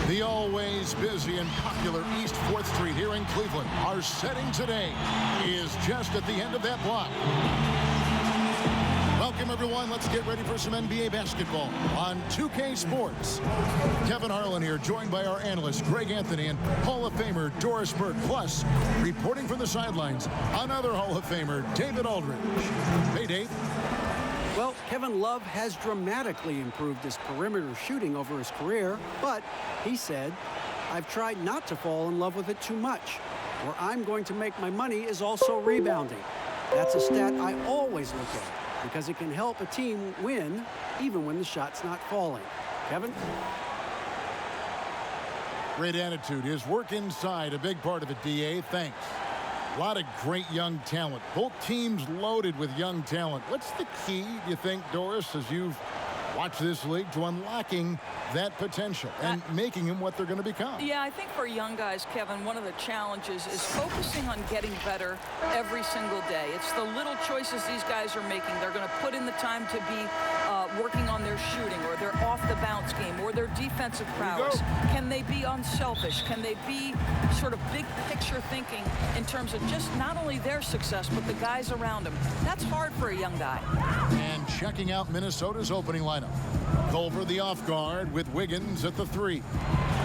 The always busy and popular East 4th Street here in Cleveland. Our setting today is just at the end of that block. Welcome, everyone. Let's get ready for some NBA basketball on 2K Sports. Kevin Harlan here, joined by our analysts, Greg Anthony and Hall of Famer Doris Burke. Plus, reporting from the sidelines, another Hall of Famer, David Aldridge. Hey, Dave. Well, Kevin Love has dramatically improved his perimeter shooting over his career, but he said, "I've tried not to fall in love with it too much. Where I'm going to make my money is also rebounding. That's a stat I always look at because it can help a team win even when the shot's not falling." Kevin? Great attitude. His work inside, a big part of it, DA. Thanks. A lot of great young talent. Both teams loaded with young talent. What's the key, do you think, Doris, as you've watched this league, to unlocking that potential and making them what they're going to become? Yeah, I think for young guys, Kevin, one of the challenges is focusing on getting better every single day. It's the little choices these guys are making. They're going to put in the time to be working on their shooting or their off-the-bounce game or their defensive prowess. Can they be unselfish? Can they be sort of big-picture thinking in terms of just not only their success, but the guys around them? That's hard for a young guy. And checking out Minnesota's opening lineup. Culver the off guard with Wiggins at the 3.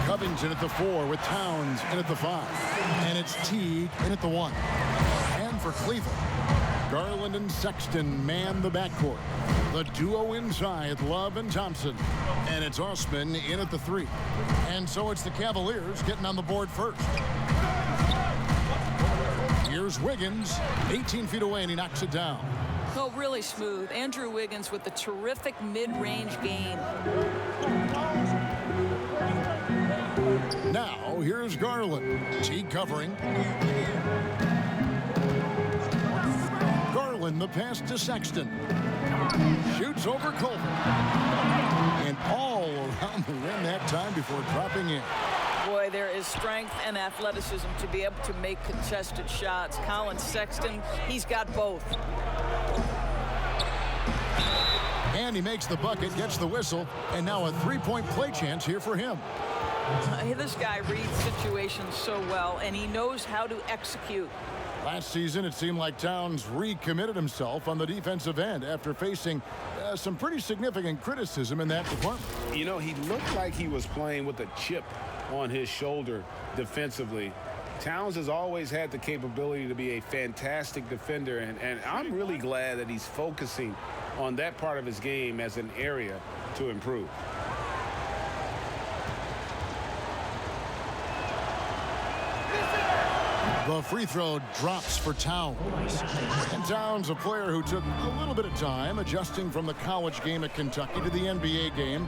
Covington at the 4 with Towns in at the 5. And it's Teague in at the 1. And for Cleveland, Garland and Sexton man the backcourt. The duo inside, Love and Thompson. And it's Osman in at the 3. And so it's the Cavaliers getting on the board first. Here's Wiggins, 18 feet away, and he knocks it down. Oh, really smooth. Andrew Wiggins with the terrific mid-range game. Now, here's Garland. Teague covering. Garland, the pass to Sexton. Shoots over Culver. And all around the rim that time before dropping in. Boy, there is strength and athleticism to be able to make contested shots. Colin Sexton, he's got both. And he makes the bucket, gets the whistle, and now a three-point play chance here for him. This guy reads situations so well, and he knows how to execute. Last season, it seemed like Towns recommitted himself on the defensive end after facing some pretty significant criticism in that department. You know, he looked like he was playing with a chip on his shoulder defensively. Towns has always had the capability to be a fantastic defender, and I'm really glad that he's focusing on that part of his game as an area to improve. The free throw drops for Towns. And Towns, a player who took a little bit of time adjusting from the college game at Kentucky to the NBA game,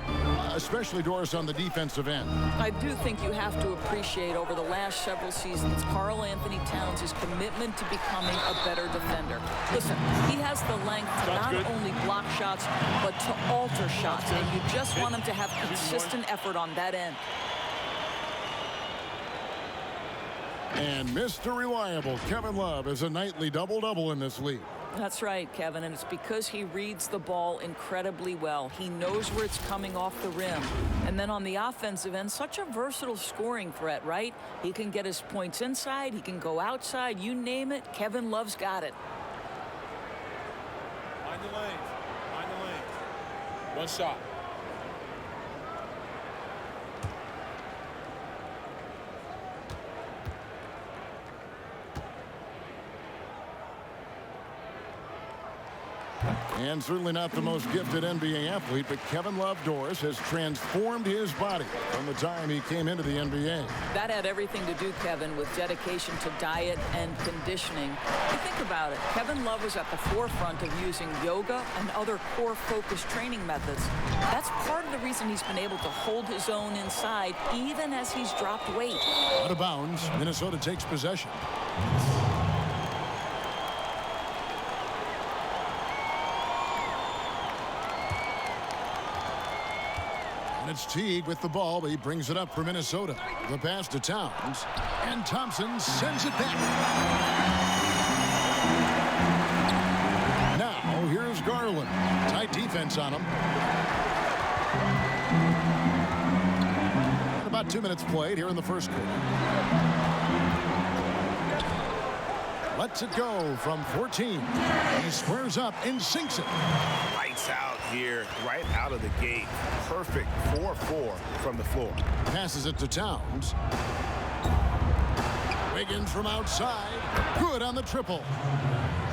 especially, Doris, on the defensive end. I do think you have to appreciate over the last several seasons Karl Anthony Towns' commitment to becoming a better defender. Listen, he has the length to not only block shots, but to alter shots, and you just want him to have consistent effort on that end. And Mr. Reliable, Kevin Love, is a nightly double-double in this league. That's right, Kevin, and it's because he reads the ball incredibly well. He knows where it's coming off the rim. And then on the offensive end, such a versatile scoring threat, right? He can get his points inside, he can go outside, you name it, Kevin Love's got it. Find the lanes, find the lanes. One shot. And certainly not the most gifted NBA athlete, but Kevin Love, Doris, has transformed his body from the time he came into the NBA. That had everything to do, Kevin, with dedication to diet and conditioning. You think about it, Kevin Love was at the forefront of using yoga and other core-focused training methods. That's part of the reason he's been able to hold his own inside, even as he's dropped weight. Out of bounds, Minnesota takes possession. And it's Teague with the ball, but he brings it up for Minnesota. The pass to Towns, and Thompson sends it back. Now, here's Garland. Tight defense on him. about 2 minutes played here in the first quarter. Lets it go from 14. He squares up and sinks it. Lights out here, right out of the gate. Perfect 4-4 from the floor. Passes it to Towns. Wiggins from outside. Good on the triple.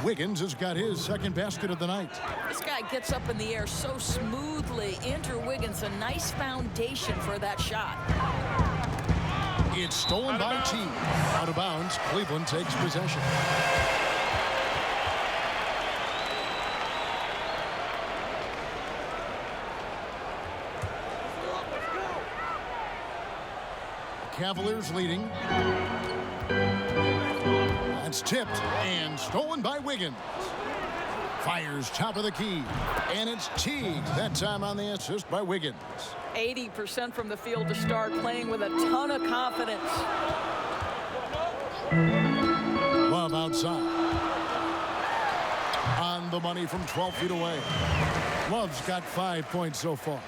Wiggins has got his second basket of the night. This guy gets up in the air so smoothly. Andrew Wiggins, a nice foundation for that shot. It's stolen by T. Out of bounds. Cleveland takes possession. Cavaliers leading. That's tipped and stolen by Wiggins. Fires top of the key. And it's Teague. That time on the assist by Wiggins. 80% from the field to start, playing with a ton of confidence. Love outside. On the money from 12 feet away. Love's got 5 points so far.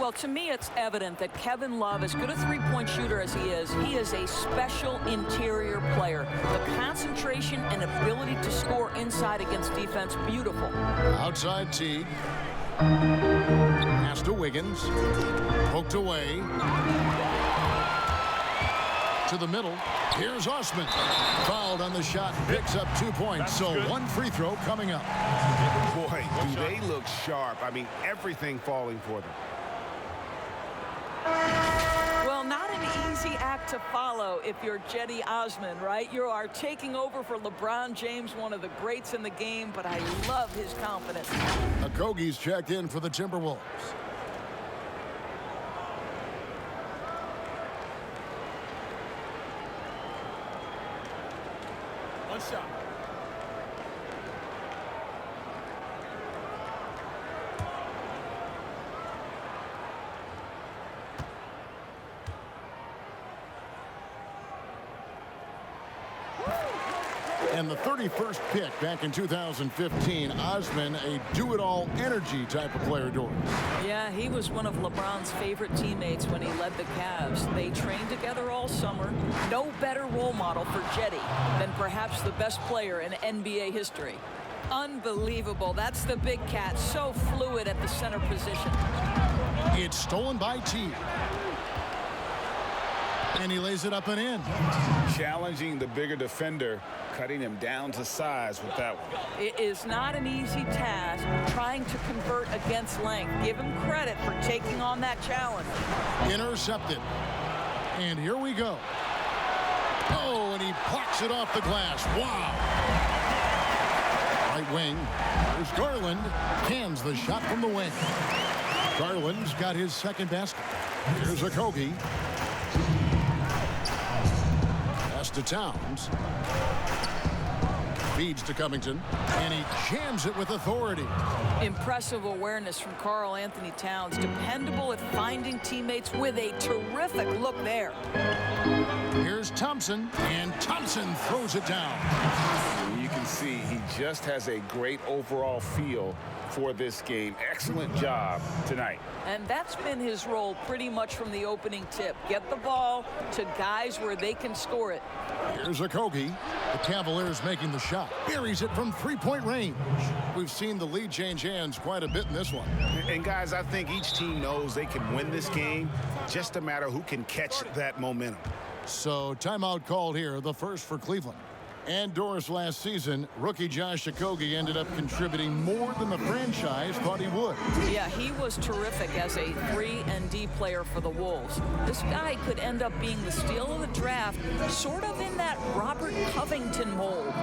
Well, to me, it's evident that Kevin Love, as good a three-point shooter as he is a special interior player. The concentration and ability to score inside against defense, beautiful. Outside Teague. Pass to Wiggins. Poked away. To the middle. Here's Osman. Fouled on the shot. Picks up 2 points. So one free throw coming up. Boy, do they look sharp. I mean, everything falling for them. Well, not an easy act to follow if you're Cedi Osman, right? You are taking over for LeBron James, one of the greats in the game, but I love his confidence. Okogie's checked in for the Timberwolves. One shot. And the 31st pick back in 2015, Osman, a do-it-all energy type of player, Doris. Yeah, he was one of LeBron's favorite teammates when he led the Cavs. They trained together all summer. No better role model for Cedi than perhaps the best player in NBA history. Unbelievable. That's the big cat, so fluid at the center position. It's stolen by T. And he lays it up and in. Challenging the bigger defender, cutting him down to size with that one. It is not an easy task trying to convert against length. Give him credit for taking on that challenge. Intercepted. And here we go. Oh, and he plucks it off the glass. Wow. Right wing. There's Garland. Cans the shot from the wing. Garland's got his second basket. Here's Okogie. Pass to Towns. Feeds to Covington. And he jams it with authority. Impressive awareness from Karl Anthony Towns. Dependable at finding teammates with a terrific look there. Here's Thompson. And Thompson throws it down. You can see he just has a great overall feel for this game. Excellent job tonight. And that's been his role pretty much from the opening tip. Get the ball to guys where they can score it. Here's Okogie. The Cavaliers making the shot. Buries it from three-point range. We've seen the lead change hands quite a bit in this one. And guys, I think each team knows they can win this game. Just a matter who can catch that momentum. So timeout called here, the first for Cleveland. And Doris, last season, rookie Josh Okogie ended up contributing more than the franchise thought he would. Yeah, he was terrific as a 3-and-D player for the Wolves. This guy could end up being the steal of the draft, sort of in that Robert Covington mold.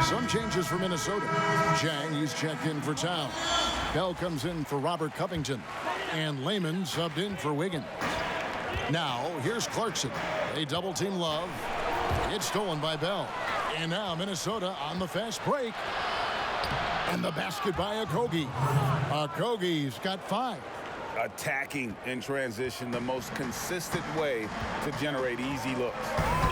Some changes for Minnesota. Chang, he's checked in for Towns. Bell comes in for Robert Covington. And Lehman subbed in for Wiggins. Now, here's Clarkson. They double-team Love. It's stolen by Bell. And now Minnesota on the fast break. And the basket by Okogie. Okogie's got 5. Attacking in transition, the most consistent way to generate easy looks.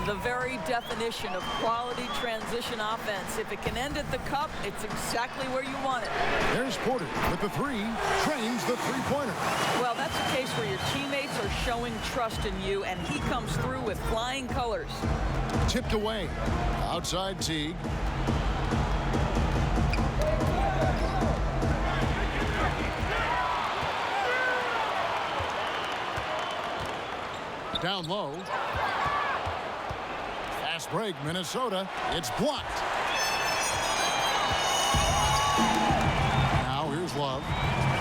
The very definition of quality transition offense. If it can end at the cup, it's exactly where you want it. There's Porter with the 3. Trains the three-pointer. Well, that's a case where your teammates are showing trust in you, and he comes through with flying colors. Tipped away. Outside Teague. Down low. Fast break, Minnesota. It's blocked. Now here's Love.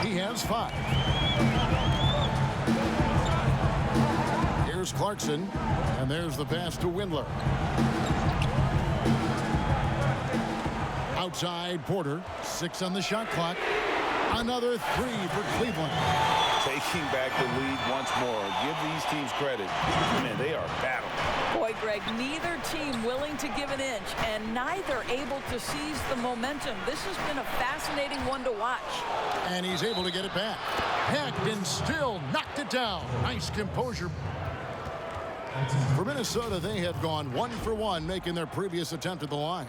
He has 5. Here's Clarkson. And there's the pass to Windler. Outside Porter. 6 on the shot clock. Another 3 for Cleveland. Taking back the lead once more. Give these teams credit. Man, they are battling. Boy, Greg, neither team willing to give an inch and neither able to seize the momentum. This has been a fascinating one to watch. And he's able to get it back. Hecked and still knocked it down. Nice composure. For Minnesota, they had gone 1 for 1, making their previous attempt at the line.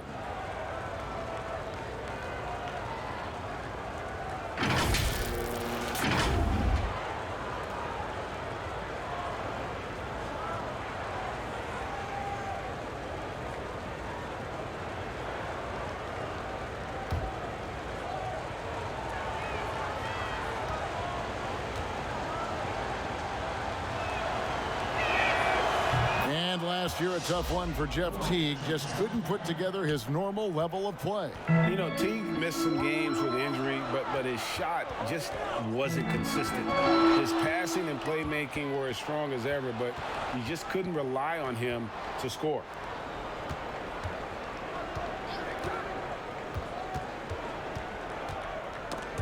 Last year, a tough one for Jeff Teague. Just couldn't put together his normal level of play. You know, Teague missed some games with injury, but his shot just wasn't consistent. His passing and playmaking were as strong as ever, but you just couldn't rely on him to score.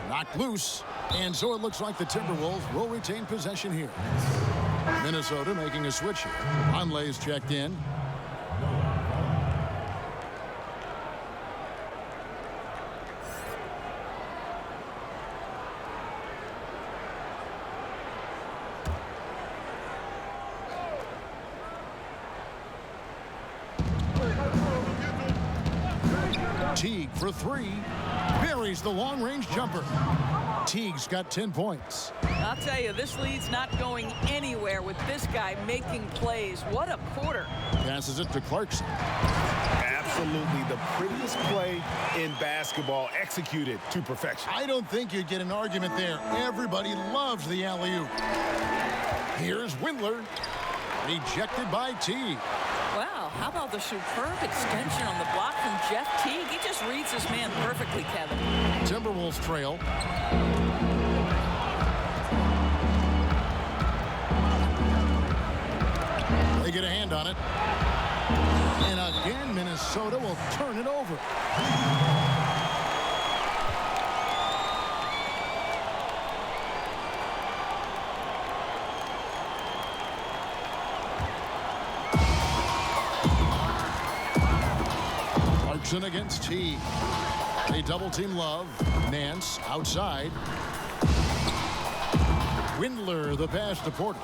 Knocked loose, and so it looks like the Timberwolves will retain possession here. Minnesota making a switch here. Conley's checked in. Teague for 3. Buries the long-range jumper. Teague's got 10 points. I'll tell you, this lead's not going anywhere with this guy making plays. What a quarter. Passes it to Clarkson. Absolutely the prettiest play in basketball, executed to perfection. I don't think you'd get an argument there. Everybody loves the alley-oop. Here's Windler. Ejected by Teague. Wow, how about the superb extension on the block from Jeff Teague? He just reads his man perfectly, Kevin. Timberwolves trail. They get a hand on it. And again, Minnesota will turn it over. Clarkson against Teague. They double-team Love. Nance outside. Windler, the pass to Porter.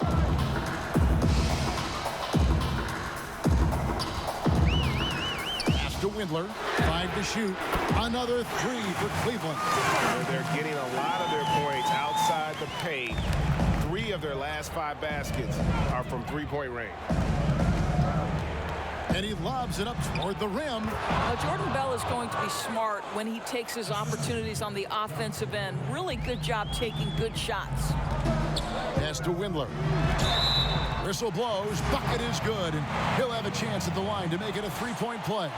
Pass to Windler. 5 to shoot. Another 3 for Cleveland. They're getting a lot of their points outside the paint. 3 of their last 5 baskets are from three-point range. And he lobs it up toward the rim. Now, Jordan Bell is going to be smart when he takes his opportunities on the offensive end. Really good job taking good shots. Pass to Windler. Whistle blows. Bucket is good. And he'll have a chance at the line to make it a three-point play.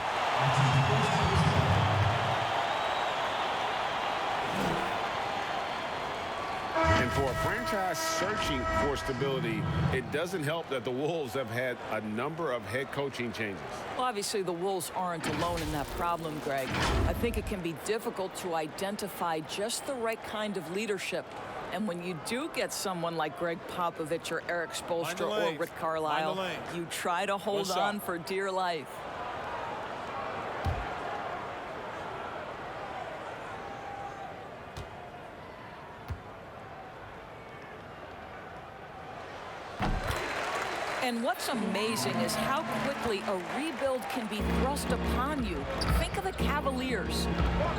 And For a franchise searching for stability, it doesn't help that the Wolves have had a number of head coaching changes. Well, obviously, the Wolves aren't alone in that problem, Greg. I think it can be difficult to identify just the right kind of leadership. And when you do get someone like Greg Popovich or Eric Spoelstra or Rick Carlisle, you try to hold on for dear life. And what's amazing is how quickly a rebuild can be thrust upon you. Think of the Cavaliers.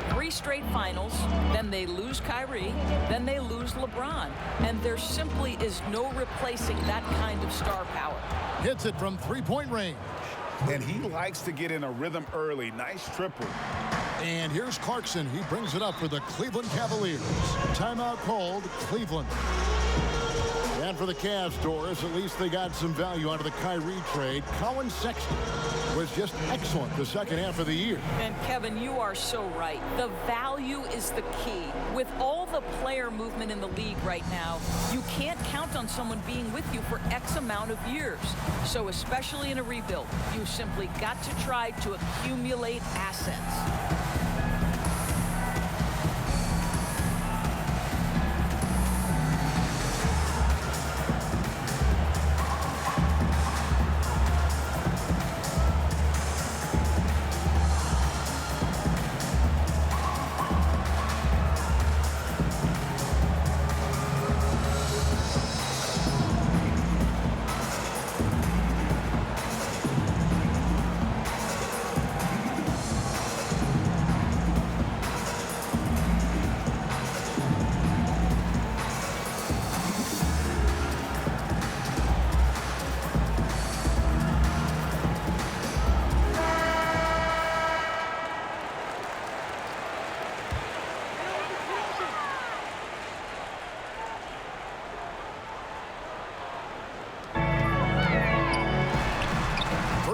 3 straight finals, then they lose Kyrie, then they lose LeBron. And there simply is no replacing that kind of star power. Hits it from three-point range. And he likes to get in a rhythm early. Nice triple. And here's Clarkson. He brings it up for the Cleveland Cavaliers. Timeout called, Cleveland. And for the Cavs, Doris, at least they got some value out of the Kyrie trade. Colin Sexton was just excellent the second half of the year. And Kevin, you are so right. The value is the key. With all the player movement in the league right now, you can't count on someone being with you for X amount of years. So especially in a rebuild, you simply got to try to accumulate assets.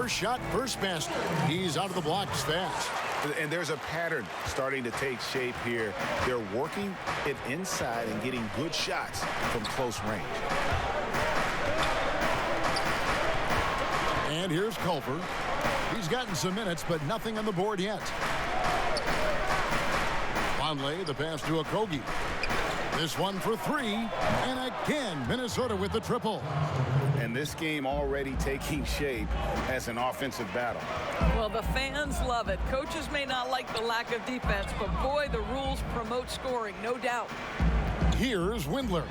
Shot, first basket. He's out of the blocks fast. And there's a pattern starting to take shape here. They're working it inside and getting good shots from close range. And here's Culver. He's gotten some minutes, but nothing on the board yet. Conley, the pass to Okogie. This one for 3. And again, Minnesota with the triple. And this game already taking shape as an offensive battle. Well, the fans love it. Coaches may not like the lack of defense, but boy, the rules promote scoring, no doubt. Here's Windler.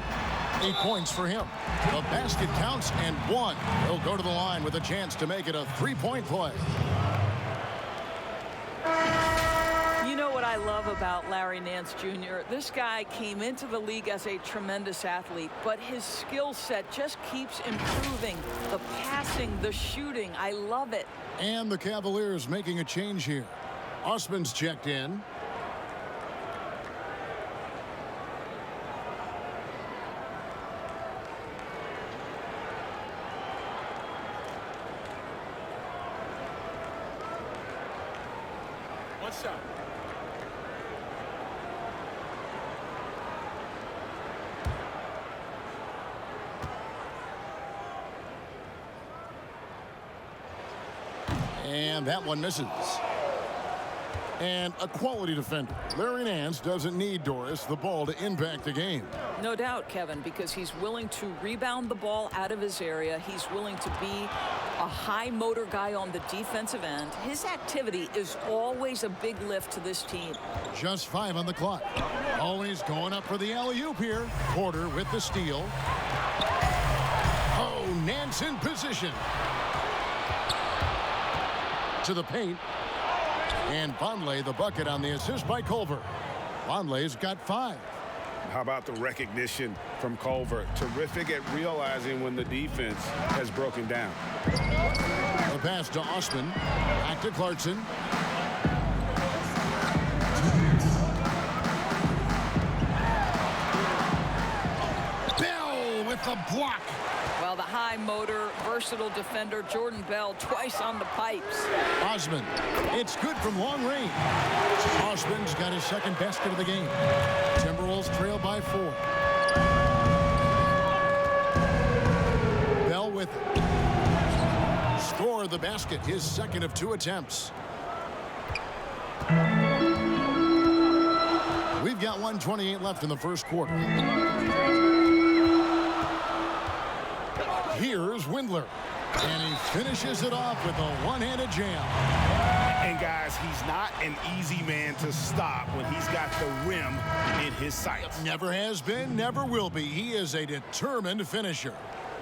8 points for him. The basket counts and 1. He'll go to the line with a chance to make it a 3-point play. You know what I love about Larry Nance Jr.? This guy came into the league as a tremendous athlete, but his skill set just keeps improving. The passing, the shooting, I love it. And the Cavaliers making a change here. Osman's checked in. One shot. And that one misses. And a quality defender. Larry Nance doesn't need, Doris, the ball to impact the game. No doubt, Kevin, because he's willing to rebound the ball out of his area. He's willing to be a high motor guy on the defensive end. His activity is always a big lift to this team. Just 5 on the clock. Always going up for the alley-oop here. Porter with the steal. Oh, Nance in position. To the paint. And Vonleh the bucket on the assist by Culver. Vonleh's got 5. How about the recognition from Culver? Terrific at realizing when the defense has broken down. The pass to Osman. Back to Clarkson. Bell with the block. Well, the high motor, versatile defender Jordan Bell twice on the pipes. Osman. It's good from long range. Osman's got his second basket of the game. Timberwolves trail by 4. under the basket, his second of 2 attempts. We've got 1:28 left in the first quarter. Here's Windler. And he finishes it off with a one-handed jam. And, guys, he's not an easy man to stop when he's got the rim in his sights. Never has been, never will be. He is a determined finisher.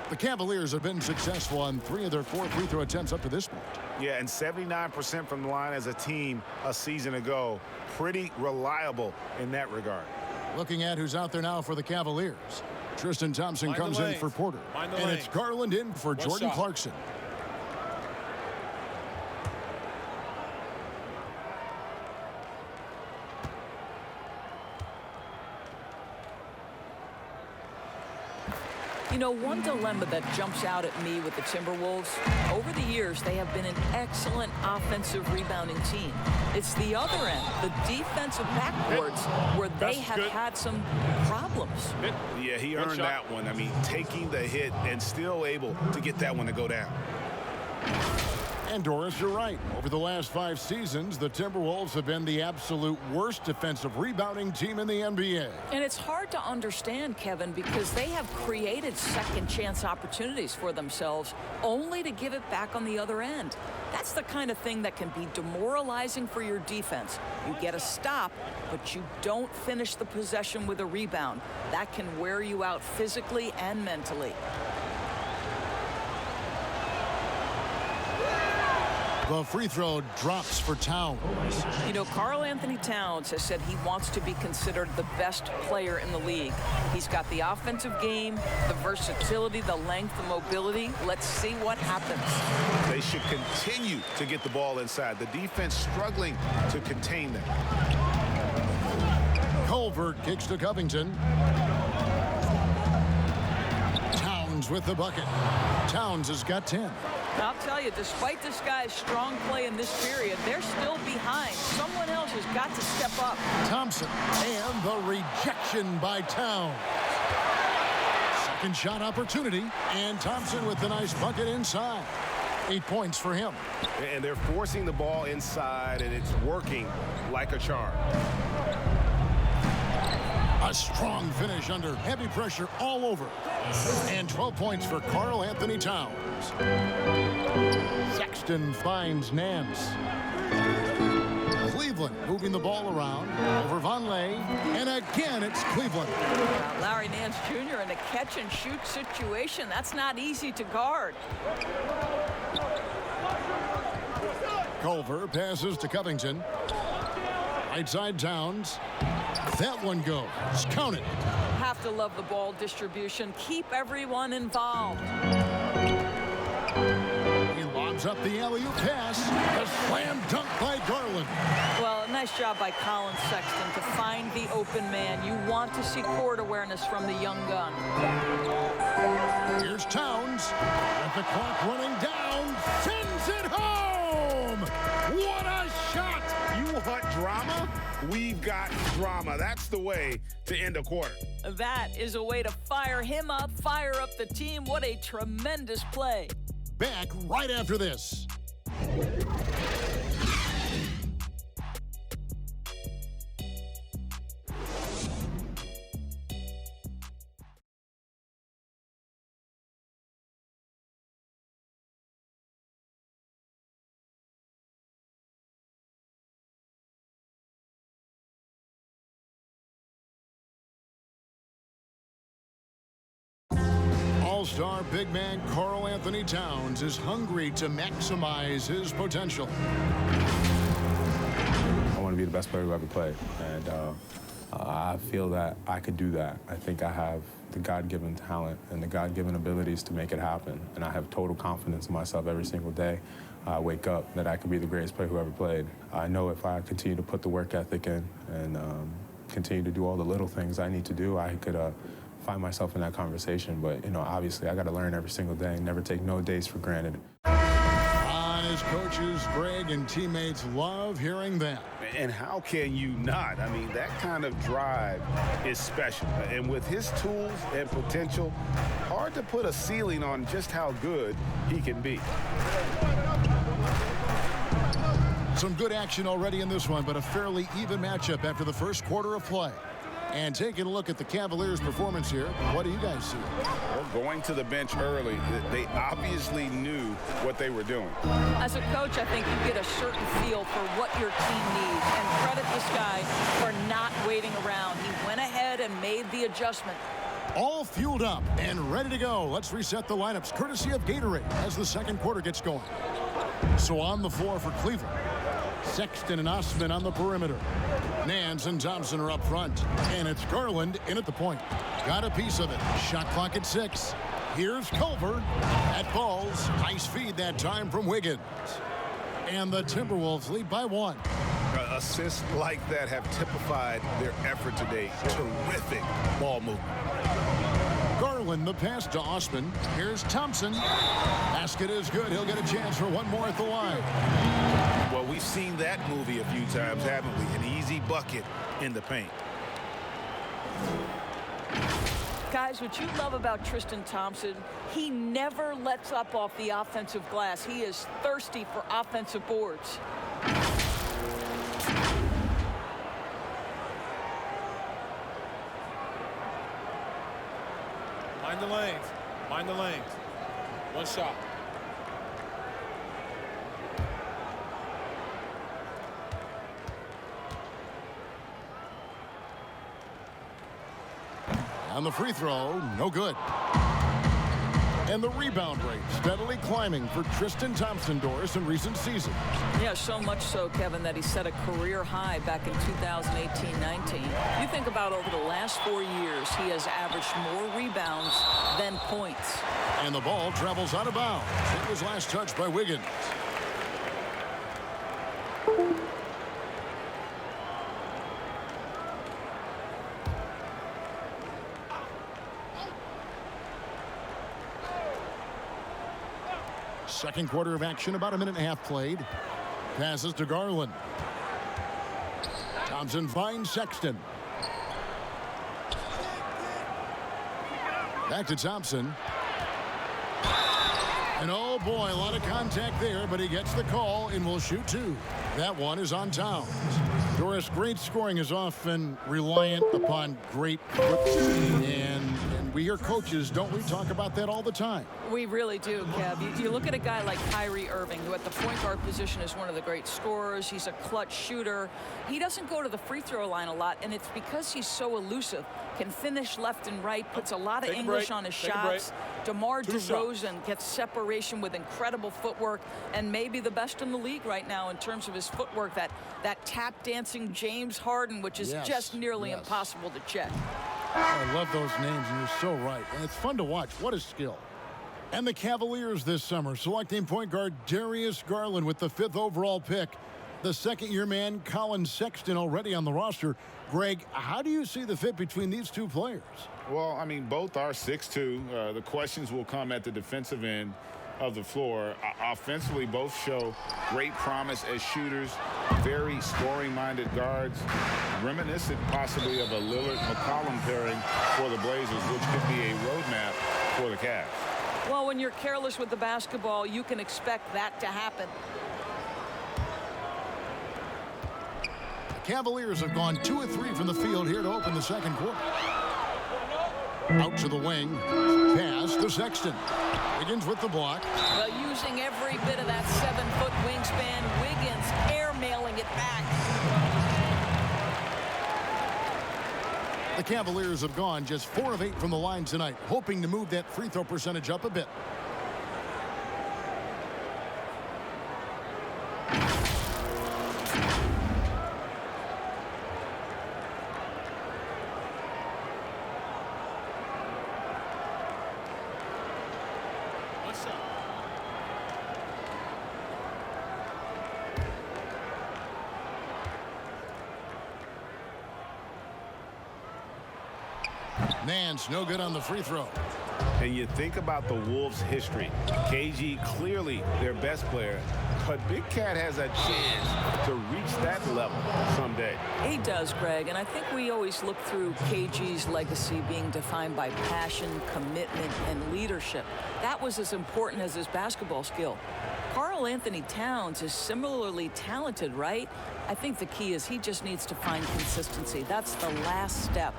The Cavaliers have been successful on 3 of their 4 free throw attempts up to this point. Yeah, and 79% from the line as a team a season ago. Pretty reliable in that regard. Looking at who's out there now for the Cavaliers. Tristan Thompson comes in for Porter. And it's Garland in for Jordan Clarkson. You know, one dilemma that jumps out at me with the Timberwolves, over the years, they have been an excellent offensive rebounding team. It's the other end, the defensive backboards, where they have had some problems. Yeah, he earned that one. I mean, taking the hit and still able to get that one to go down. And Doris, you're right. Over the last 5 seasons, the Timberwolves have been the absolute worst defensive rebounding team in the NBA. And it's hard to understand, Kevin, because they have created second chance opportunities for themselves only to give it back on the other end. That's the kind of thing that can be demoralizing for your defense. You get a stop, but you don't finish the possession with a rebound. That can wear you out physically and mentally. The free throw drops for Towns. You know, Karl Anthony Towns has said he wants to be considered the best player in the league. He's got the offensive game, the versatility, the length, the mobility. Let's see what happens. They should continue to get the ball inside. The defense struggling to contain them. Culver kicks to Covington. Towns with the bucket. Towns has got 10. I'll tell you, despite this guy's strong play in this period, they're still behind. Someone else has got to step up. Thompson, and the rejection by Towns. Second shot opportunity, and Thompson with the nice bucket inside. 8 points for him. And they're forcing the ball inside, and it's working like a charm. A strong finish under heavy pressure all over. And 12 points for Karl Anthony Towns. Sexton finds Nance. Cleveland moving the ball around over Vonleh. And again, it's Cleveland. Larry Nance Jr. in a catch-and-shoot situation. That's not easy to guard. Culver passes to Covington. Right side Towns. That one goes. Count it. Have to love the ball distribution. Keep everyone involved. He lobs up the alley-oop pass. A slam dunk by Garland. Well, nice job by Colin Sexton to find the open man. You want to see court awareness from the young gun. Here's Towns. With the clock running down. Sends it home. What a shot. You want drama? We've got drama. That's the way to end a quarter. That is a way to fire him up, fire up the team. What a tremendous play. Back right after this. All-star big man Karl Anthony Towns is hungry to maximize his potential. I want to be the best player who ever played, and I feel that I could do that. I think I have the God-given talent and the God-given abilities to make it happen, and I have total confidence in myself every single day. I wake up that I could be the greatest player who ever played. I know if I continue to put the work ethic in and continue to do all the little things I need to do, I could find myself in that conversation. But, you know, obviously I got to learn every single day and never take no days for granted. His coaches, Greg, and teammates love hearing that. And how can you not? I mean, that kind of drive is special. And with his tools and potential, hard to put a ceiling on just how good he can be. Some good action already in this one, but a fairly even matchup after the first quarter of play. And taking a look at the Cavaliers' performance here, what do you guys see? Well, going to the bench early, they obviously knew what they were doing. As a coach, I think you get a certain feel for what your team needs. And credit this guy for not waiting around. He went ahead and made the adjustment. All fueled up and ready to go. Let's reset the lineups courtesy of Gatorade as the second quarter gets going. So on the floor for Cleveland, Sexton and Osman on the perimeter. Nance and Thompson are up front. And it's Garland in at the point. Got a piece of it. Shot clock at 6. Here's Culver at balls. Nice feed that time from Wiggins. And the Timberwolves lead by 1. Assists like that have typified their effort today. Terrific ball movement. Garland the pass to Osman. Here's Thompson. Basket is good. He'll get a chance for one more at the line. Well, we've seen that movie a few times, haven't we? An easy bucket in the paint. Guys, what you love about Tristan Thompson, he never lets up off the offensive glass. He is thirsty for offensive boards. Mind the lanes. Mind the lanes. One shot. On the free throw, no good. And the rebound rate steadily climbing for Tristan Thompson, Doris, in recent seasons. Yeah, so much so, Kevin, that he set a career high back in 2018-19. You think about over the last 4 years, he has averaged more rebounds than points. And the ball travels out of bounds. It was last touched by Wiggins. Second quarter of action, about a minute and a half played. Passes to Garland. Thompson finds Sexton. Back to Thompson. And oh boy, a lot of contact there, but he gets the call and will shoot 2. That one is on Towns. Doris, great scoring is often reliant upon great footwork. And we hear coaches, don't we, talk about that all the time? We really do, Kev. You look at a guy like Kyrie Irving, who at the point guard position is one of the great scorers. He's a clutch shooter. He doesn't go to the free throw line a lot, and it's because he's so elusive. Can finish left and right, puts a lot of English on his shots. DeMar DeRozan gets separation with incredible footwork, and maybe the best in the league right now in terms of his footwork. That tap dancing James Harden, which is just nearly impossible to check. I love those names, and you're so right. And it's fun to watch. What a skill. And the Cavaliers this summer selecting point guard Darius Garland with the 5th overall pick. The second-year man, Colin Sexton, already on the roster. Greg, how do you see the fit between these two players? Well, I mean, both are 6'2". The questions will come at the defensive end of the floor. Offensively, both show great promise as shooters, very scoring-minded guards, reminiscent possibly of a Lillard-McCollum pairing for the Blazers, which could be a roadmap for the Cavs. Well, when you're careless with the basketball, you can expect that to happen. Cavaliers have gone 2 of 3 from the field here to open the second quarter. Out to the wing. Pass to Sexton. Wiggins with the block. Well, using every bit of that 7-foot wingspan, Wiggins air-mailing it back. The Cavaliers have gone just 4 of 8 from the line tonight, hoping to move that free throw percentage up a bit. Nance, no good on the free throw. And you think about the Wolves' history. KG, clearly their best player, but Big Cat has a chance to reach that level someday. He does, Greg, and I think we always look through KG's legacy being defined by passion, commitment, and leadership. That was as important as his basketball skill. Karl Anthony Towns is similarly talented, right? I think the key is he just needs to find consistency. That's the last step.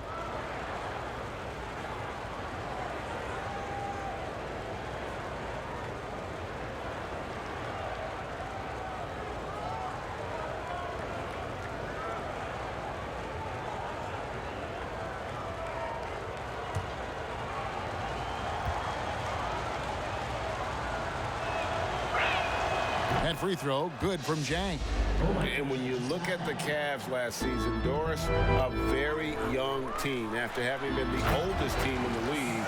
And free throw, good from Jang. And when you look at the Cavs last season, Doris, a very young team after having been the oldest team in the league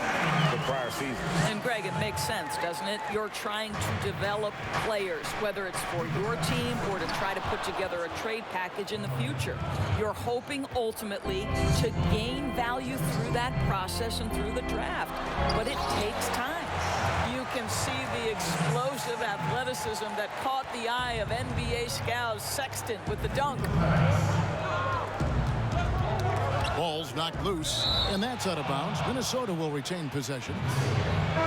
the prior season. And Greg, it makes sense, doesn't it? You're trying to develop players, whether it's for your team or to try to put together a trade package in the future. You're hoping ultimately to gain value through that process and through the draft. But it takes time. You can see the explosive athleticism that caught the eye of NBA scouts Sexton with the dunk. Ball's knocked loose, and that's out of bounds. Minnesota will retain possession.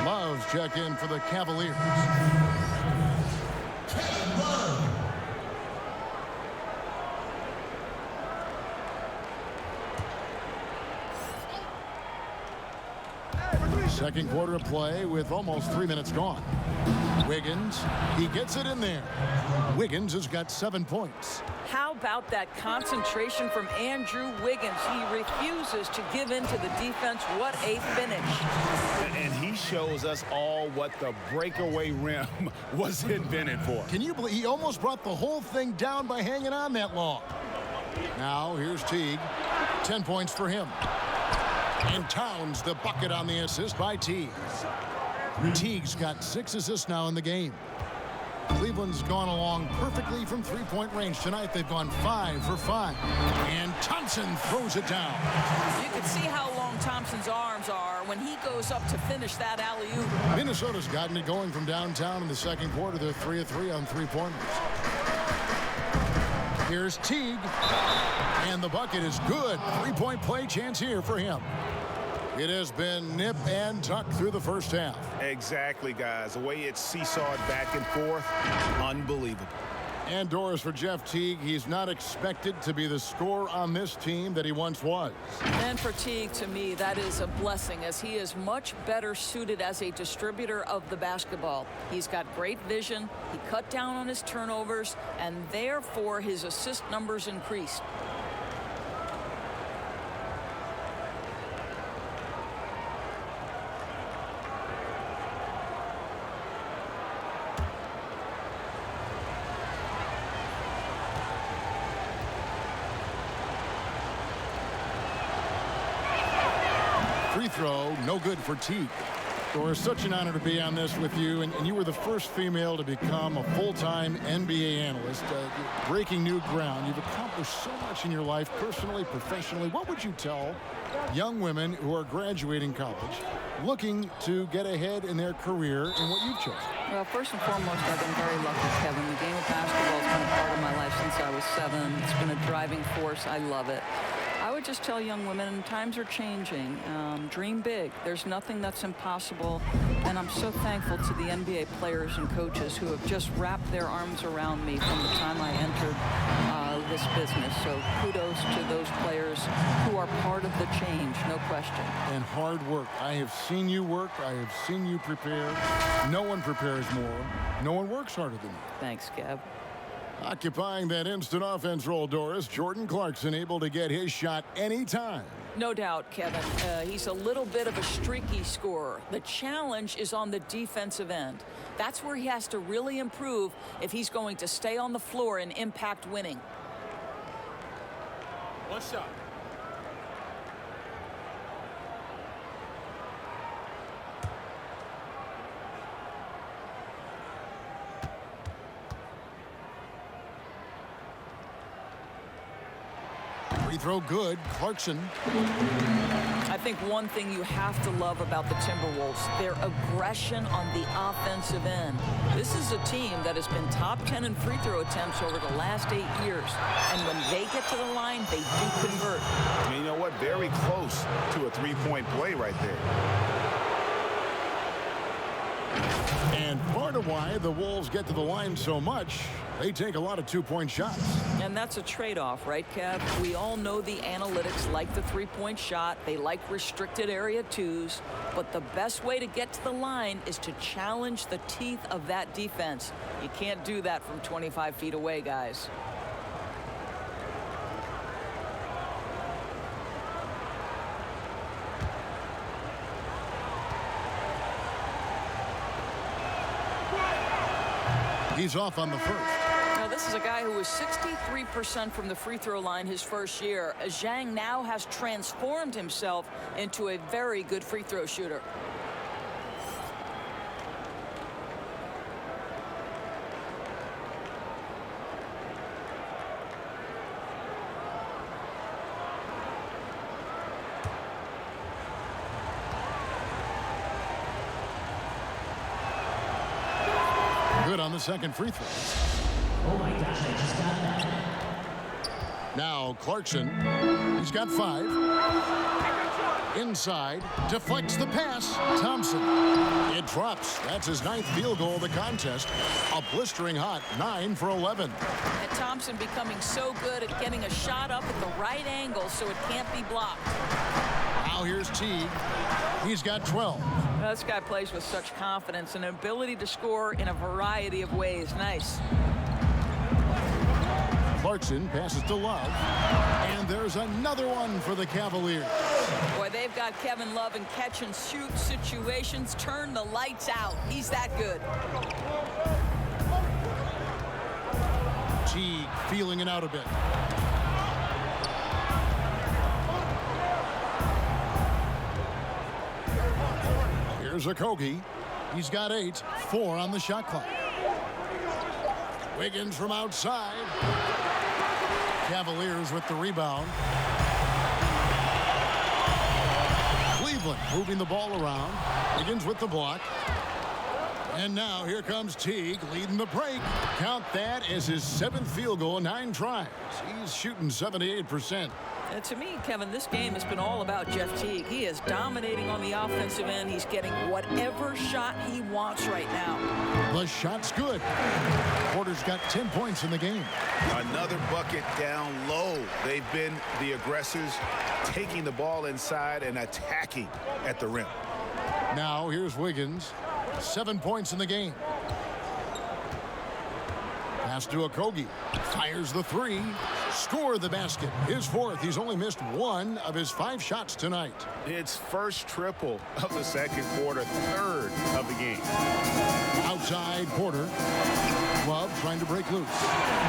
Love's check in for the Cavaliers. Second quarter of play with almost 3 minutes gone. Wiggins, he gets it in there. Wiggins has got 7 points. How about that concentration from Andrew Wiggins? He refuses to give in to the defense. What a finish. And he shows us all what the breakaway rim was invented for. Can you believe he almost brought the whole thing down by hanging on that long? Now here's Teague. 10 points for him. And Towns the bucket on the assist by Teague. Teague's got 6 assists now in the game. Cleveland's gone along perfectly from three-point range tonight. They've gone 5 for 5. And Thompson throws it down. You can see how long Thompson's arms are when he goes up to finish that alley-oop. Minnesota's gotten it going from downtown in the second quarter. They're 3 of 3 on three-pointers. Here's Teague. And the bucket is good. Three-point play chance here for him. It has been nip and tuck through the first half. Exactly, guys. The way it's seesawed back and forth, unbelievable. And Doris, for Jeff Teague, he's not expected to be the scorer on this team that he once was. And for Teague, to me, that is a blessing, as he is much better suited as a distributor of the basketball. He's got great vision, he cut down on his turnovers, and therefore his assist numbers increased. Free throw, no good for Teague. Doris, such an honor to be on this with you, and you were the first female to become a full-time NBA analyst, breaking new ground. You've accomplished so much in your life, personally, professionally. What would you tell young women who are graduating college, looking to get ahead in their career in what you've chosen? Well, first and foremost, I've been very lucky, Kevin. The game of basketball has been a part of my life since I was 7. It's been a driving force. I love it. I would just tell young women, times are changing. Dream big. There's nothing that's impossible. And I'm so thankful to the NBA players and coaches who have just wrapped their arms around me from the time I entered this business. So kudos to those players who are part of the change, no question. And hard work. I have seen you work. I have seen you prepare. No one prepares more. No one works harder than you. Thanks, Kev. Occupying that instant offense role, Doris, Jordan Clarkson able to get his shot anytime. No doubt, Kevin. He's a little bit of a streaky scorer. The challenge is on the defensive end. That's where he has to really improve if he's going to stay on the floor and impact winning. One shot. Free throw good. Clarkson. I think one thing you have to love about the Timberwolves, their aggression on the offensive end. This is a team that has been top 10 in free throw attempts over the last 8 years. And when they get to the line, they do convert. I mean, you know what? Very close to a three-point play right there. And part of why the Wolves get to the line so much, they take a lot of two-point shots. And that's a trade-off, right, Kev? We all know the analytics like the three-point shot. They like restricted area twos. But the best way to get to the line is to challenge the teeth of that defense. You can't do that from 25 feet away, guys. He's off on the first. Now, this is a guy who was 63% from the free throw line his first year. Zhang now has transformed himself into a very good free throw shooter. Good on the second free throw. Oh my gosh, I just got that. Now Clarkson. He's got 5. Inside. Deflects the pass. Thompson. It drops. That's his 9th field goal of the contest. A blistering hot 9 for 11. And Thompson becoming so good at getting a shot up at the right angle so it can't be blocked. Now here's Teague. He's got 12. This guy plays with such confidence and ability to score in a variety of ways. Nice. Clarkson passes to Love. And there's another one for the Cavaliers. Boy, they've got Kevin Love in catch-and-shoot situations. Turn the lights out. He's that good. Teague feeling it out a bit. Here's Okogie. He's got 8. 4 on the shot clock. Wiggins from outside. Cavaliers with the rebound. Cleveland moving the ball around. Wiggins with the block. And now here comes Teague leading the break. Count that as his 7th field goal, 9 tries. He's shooting 78%. And to me, Kevin, this game has been all about Jeff Teague. He is dominating on the offensive end. He's getting whatever shot he wants right now. The shot's good. Porter's got 10 points in the game. Another bucket down low. They've been the aggressors, taking the ball inside and attacking at the rim. Now here's Wiggins. 7 points in the game. Pass to Okogie. Fires the 3. Score the basket. His 4th. He's only missed 1 of his 5 shots tonight. It's first triple of the second quarter, 3rd of the game. Outside Porter. Love trying to break loose.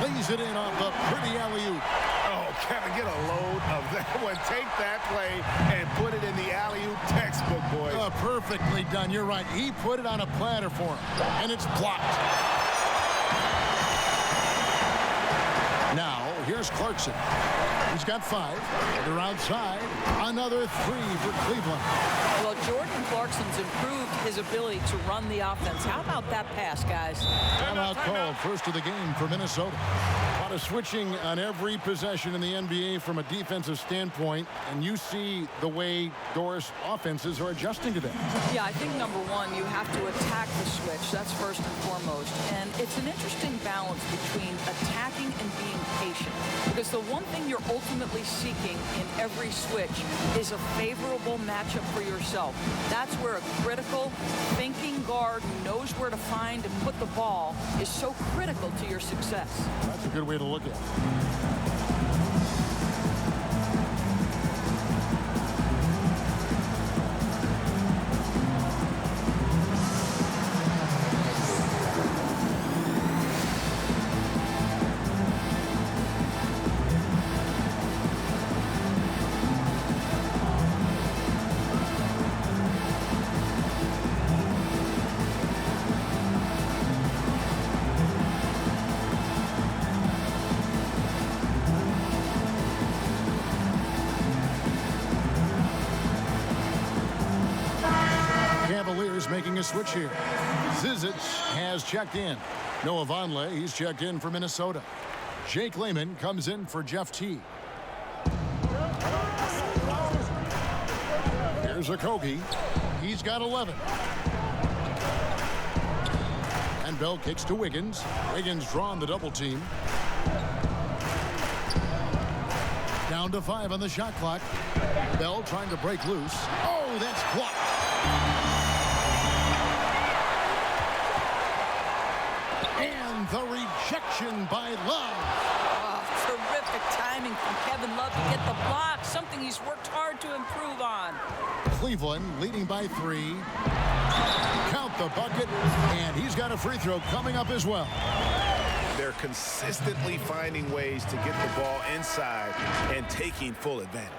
Lays it in off the pretty alley-oop. Oh, Kevin, get a load of that one. Take that play and put it in the alley-oop textbook, boys. Perfectly done. You're right. He put it on a platter for him, and it's blocked. Now, here's Clarkson. He's got 5. They're outside. Another 3 for Cleveland. Well, Jordan Clarkson's improved his ability to run the offense. How about that pass, guys? Timeout called. First of the game for Minnesota. A lot of switching on every possession in the NBA from a defensive standpoint, and you see the way Doris offenses are adjusting to that. Yeah, I think number one, you have to attack the switch. That's first and foremost. And it's an interesting balance between attacking and being patient. Because the one thing you're ultimately seeking in every switch is a favorable matchup for yourself. That's where a critical, thinking guard who knows where to find and put the ball is so critical to your success. That's a good way to look at it. is making a switch here. Zizic has checked in. Noah Vonleh, he's checked in for Minnesota. Jake Layman comes in for Jeff Teague. Here's Okogie. He's got 11. And Bell kicks to Wiggins. Wiggins drawn the double team. Down to 5 on the shot clock. Bell trying to break loose. Oh, that's blocked. And the rejection by Love. Oh, terrific timing from Kevin Love to get the block, something he's worked hard to improve on. Cleveland leading by 3. Count the bucket, and he's got a free throw coming up as well. They're consistently finding ways to get the ball inside and taking full advantage.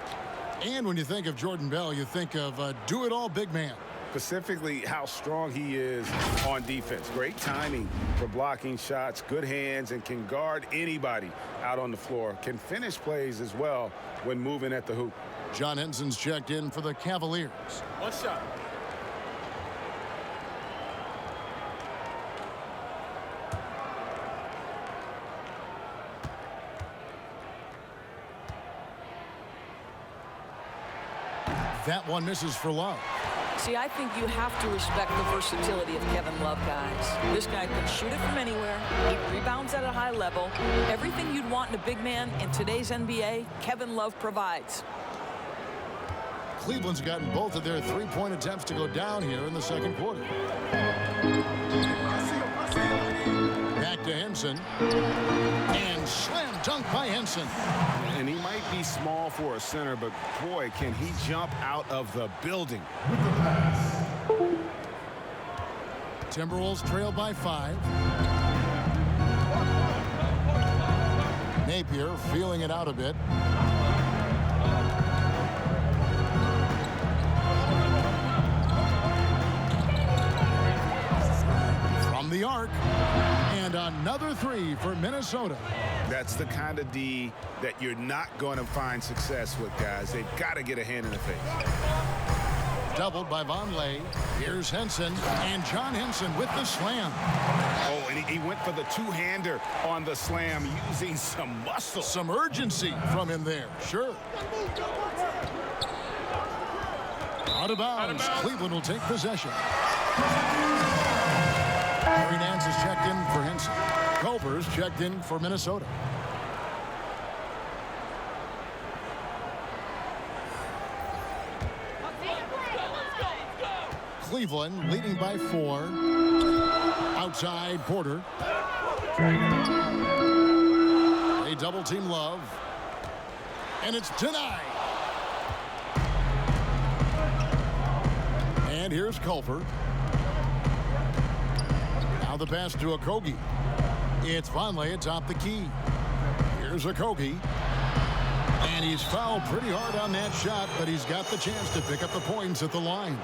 And when you think of Jordan Bell, you think of a do-it-all big man. Specifically how strong he is on defense. Great timing for blocking shots, good hands, and can guard anybody out on the floor. Can finish plays as well when moving at the hoop. John Henson's checked in for the Cavaliers. One shot. That one misses for Love. See, I think you have to respect the versatility of Kevin Love, guys. This guy can shoot it from anywhere. He rebounds at a high level. Everything you'd want in a big man in today's NBA, Kevin Love provides. Cleveland's gotten both of their three-point attempts to go down here in the second quarter. Back to Henson. And slam dunk by Henson. And he might be small for a center, but boy, can he jump out of the building. Timberwolves trail by 5. Napier feeling it out a bit. From the arc. And another 3 for Minnesota. That's the kind of D that you're not going to find success with, guys. They've got to get a hand in the face. Doubled by Vonleh. Here's Henson. And John Henson with the slam. Oh, and he went for the two-hander on the slam using some muscle. Some urgency from him there. Sure. Out of bounds. Cleveland will take possession. Larry Nance is checked in for Henson. Culver's checked in for Minnesota. Cleveland leading by 4. Outside Porter. They double team Love. And it's denied. And here's Culver. Now the pass to Okogie. It's Vonleh atop the key. Here's Okogie. And he's fouled pretty hard on that shot, but he's got the chance to pick up the points at the line.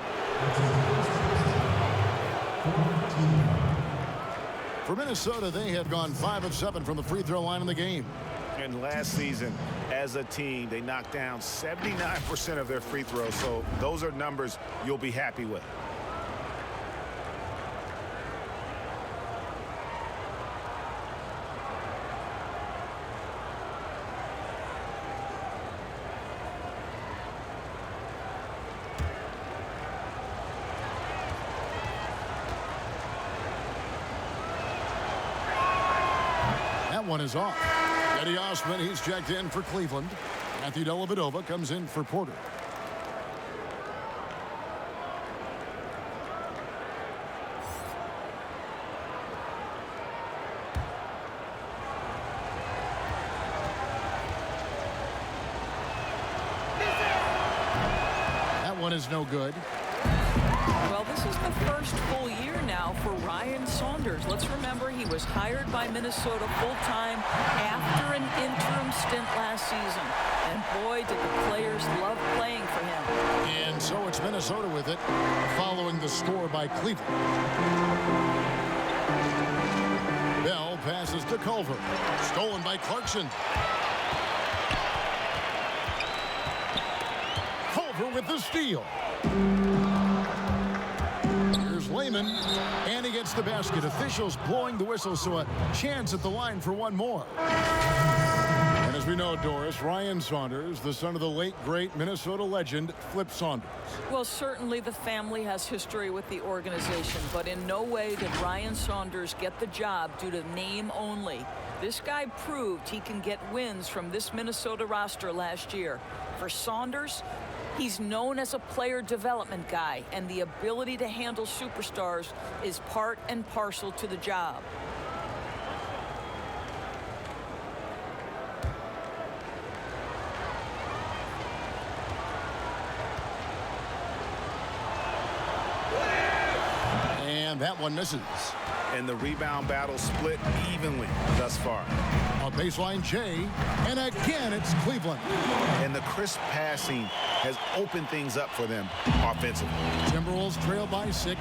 For Minnesota, they have gone 5 of 7 from the free throw line in the game. And last season, as a team, they knocked down 79% of their free throws. So those are numbers you'll be happy with. One is off. Eddie Osman, he's checked in for Cleveland. Matthew Dellavedova comes in for Porter. That one is no good. Well, this is the first full year now for Ryan Saunders. Let's remember he was hired by Minnesota full-time after an interim stint last season. And boy, did the players love playing for him. And so it's Minnesota with it, following the score by Cleveland. Bell passes to Culver. Stolen by Clarkson. Culver with the steal. Here's Lehman, and he gets the basket. Officials blowing the whistle, so a chance at the line for one more. And as we know, Doris, Ryan Saunders, the son of the late, great Minnesota legend, Flip Saunders. Well, certainly the family has history with the organization, but in no way did Ryan Saunders get the job due to name only. This guy proved he can get wins from this Minnesota roster last year. For Saunders, he's known as a player development guy, and the ability to handle superstars is part and parcel to the job. And that one misses. And the rebound battle split evenly thus far. A baseline J, and again it's Cleveland. And the crisp passing has opened things up for them offensively. Timberwolves trail by 6.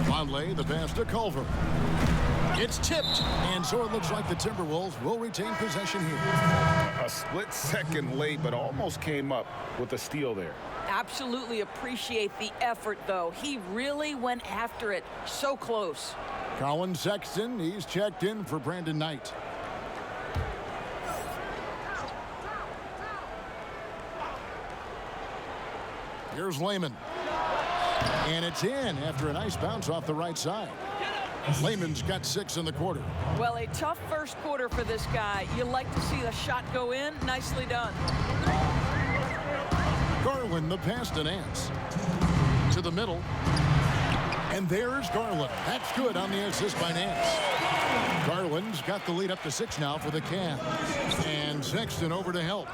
Conley, the pass to Culver. It's tipped, and so it looks like the Timberwolves will retain possession here. A split second late, but almost came up with a steal there. Absolutely appreciate the effort, though. He really went after it. So close. Colin Sexton, he's checked in for Brandon Knight. Here's Lehman. And it's in after a nice bounce off the right side. Lehman's got 6 in the quarter. Well, a tough first quarter for this guy. You like to see the shot go in. Nicely done. Garland, the pass to Nance. To the middle. And there's Garland. That's good on the assist by Nance. Garland's got the lead up to 6 now for the Cavs. And Sexton over to help.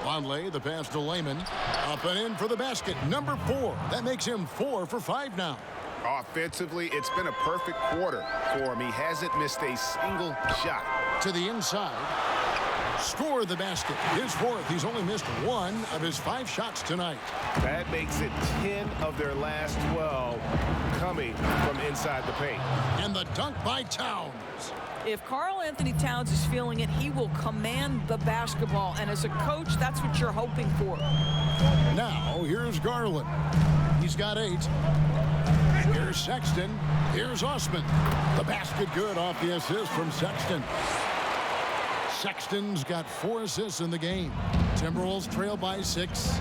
Conley, the pass to Lehman. Up and in for the basket. Number 4. That makes him 4 for 5 now. Offensively, it's been a perfect quarter for him. He hasn't missed a single shot. To the inside. Score the basket. His 4th. He's only missed 1 of his 5 shots tonight. That makes it 10 of their last 12 coming from inside the paint. And the dunk by Towns. If Karl Anthony Towns is feeling it, he will command the basketball. And as a coach, that's what you're hoping for. Now, here's Garland. He's got 8. Here's Sexton. Here's Osman. The basket good off the assist from Sexton. Sexton's got 4 assists in the game. Timberwolves trail by 6.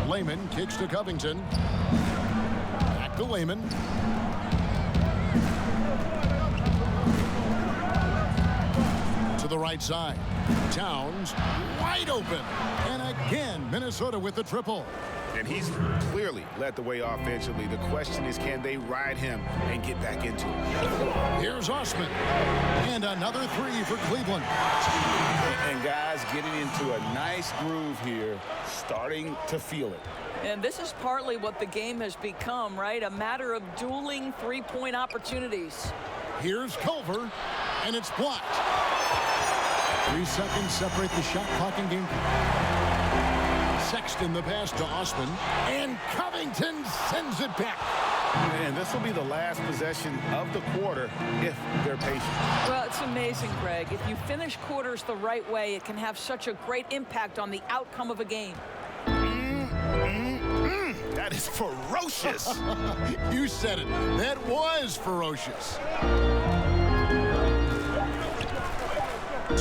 Lehman kicks to Covington. Back to Lehman. To the right side. Towns wide open. And again, Minnesota with the triple. And he's clearly led the way offensively. The question is, can they ride him and get back into it? Here's Osman. And another 3 for Cleveland. And guys getting into a nice groove here, starting to feel it. And this is partly what the game has become, right? A matter of dueling 3-point opportunities. Here's Culver, and it's blocked. 3 seconds separate the shot clock and game clock. Sexton the pass to Osman, and Covington sends it back. And this will be the last possession of the quarter if they're patient. Well, it's amazing, Greg. If you finish quarters the right way, it can have such a great impact on the outcome of a game. That is ferocious. You said it. That was ferocious.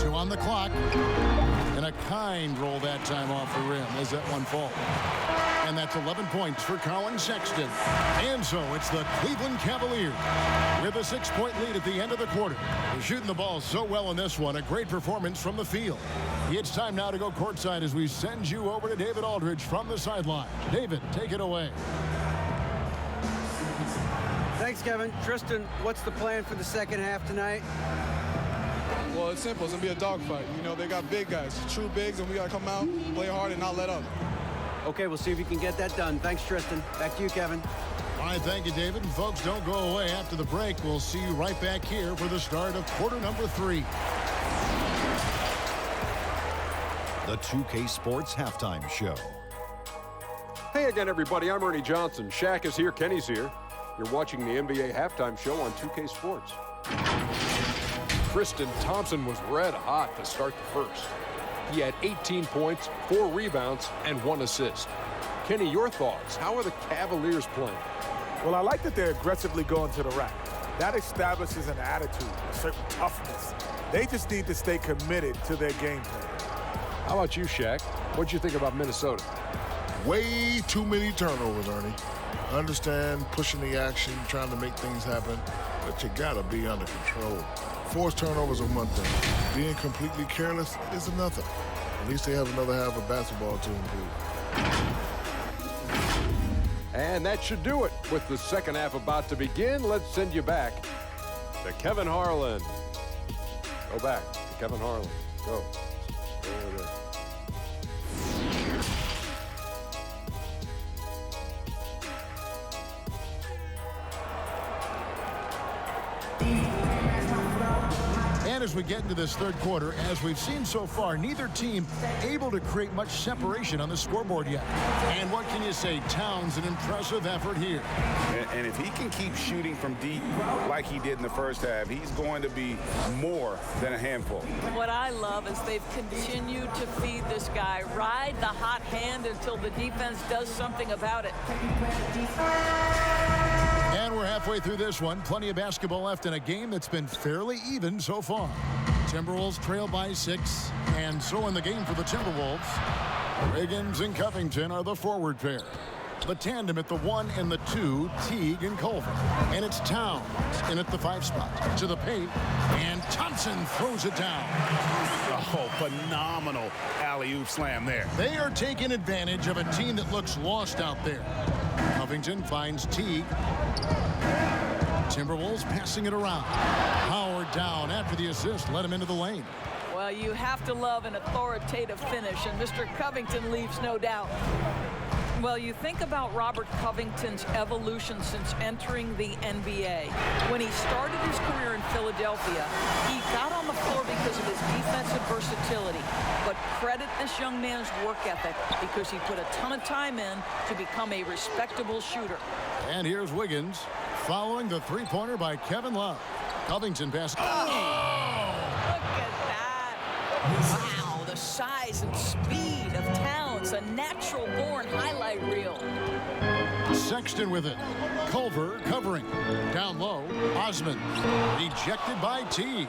2 on the clock. And a kind roll that time off the rim as that one falls. And that's 11 points for Colin Sexton. And so it's the Cleveland Cavaliers with a 6-point lead at the end of the quarter. They're shooting the ball so well in this one. A great performance from the field. It's time now to go courtside as we send you over to David Aldridge from the sideline. David, take it away. Thanks, Kevin. Tristan, what's the plan for the second half tonight? Well, it's simple. It's going to be a dogfight. You know, they got big guys, true bigs, and we got to come out, play hard, and not let up. Okay, we'll see if you can get that done. Thanks, Tristan. Back to you, Kevin. All right, thank you, David. And folks, don't go away. After the break, we'll see you right back here for the start of quarter number 3. The 2K Sports Halftime Show. Hey again, everybody. I'm Ernie Johnson. Shaq is here. Kenny's here. You're watching the NBA Halftime Show on 2K Sports. Tristan Thompson was red hot to start the first. He had 18 points, 4 rebounds, and 1 assist. Kenny, your thoughts? How are the Cavaliers playing? Well, I like that they're aggressively going to the rack. That establishes an attitude, a certain toughness. They just need to stay committed to their game plan. How about you, Shaq? What'd you think about Minnesota? Way too many turnovers, Ernie. I understand pushing the action, trying to make things happen, but you gotta be under control. Forced turnovers are one thing. Being completely careless is another. At least they have another half of basketball to improve. And that should do it. With the second half about to begin, let's send you back to Kevin Harlan. Go back to Kevin Harlan. Go. Over there. And as we get into this third quarter, as we've seen so far, neither team able to create much separation on the scoreboard yet. And what can you say? Towns, an impressive effort here. And if he can keep shooting from deep like he did in the first half, he's going to be more than a handful. What I love is they've continued to feed this guy, ride the hot hand until the defense does something about it. And we're halfway through this one. Plenty of basketball left in a game that's been fairly even so far. Timberwolves trail by 6, and so in the game for the Timberwolves, Wiggins and Covington are the forward pair. The tandem at the 1 and the 2, Teague and Culver. And it's Towns in at the 5 spot. To the paint, and Thompson throws it down. Oh, phenomenal alley-oop slam there. They are taking advantage of a team that looks lost out there. Covington finds Teague. Timberwolves passing it around. Howard down after the assist, let him into the lane. Well, you have to love an authoritative finish, and Mr. Covington leaves no doubt. Well, you think about Robert Covington's evolution since entering the NBA. When he started his career in Philadelphia, he got on the floor because of his defensive versatility. But credit this young man's work ethic because he put a ton of time in to become a respectable shooter. And here's Wiggins following the three-pointer by Kevin Love. Covington pass. Oh! Look at that. Wow, the size and speed of Towns, a natural-born highlight reel. Sexton with it. Culver covering. Down low, Osman. Rejected by Teague.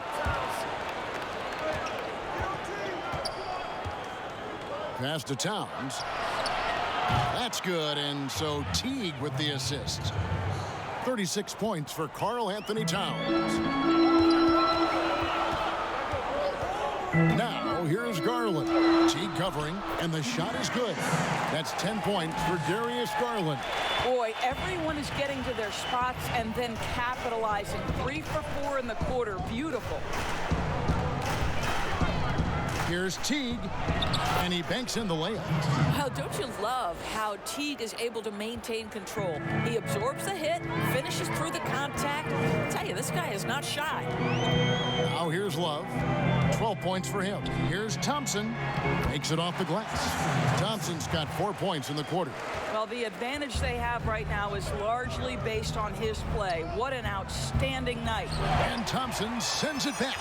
Pass to Towns. That's good, and so Teague with the assist. 36 points for Karl Anthony Towns. Now, here's Garland. Teague covering, and the shot is good. That's 10 points for Darius Garland. Boy, everyone is getting to their spots and then capitalizing. 3 for 4 in the quarter. Beautiful. Here's Teague, and he banks in the layup. Well, don't you love how Teague is able to maintain control? He absorbs the hit, finishes through the contact. I tell you, this guy is not shy. Now here's Love. 12 points for him. Here's Thompson. Makes it off the glass. Thompson's got 4 points in the quarter. Well, the advantage they have right now is largely based on his play. What an outstanding night. And Thompson sends it back.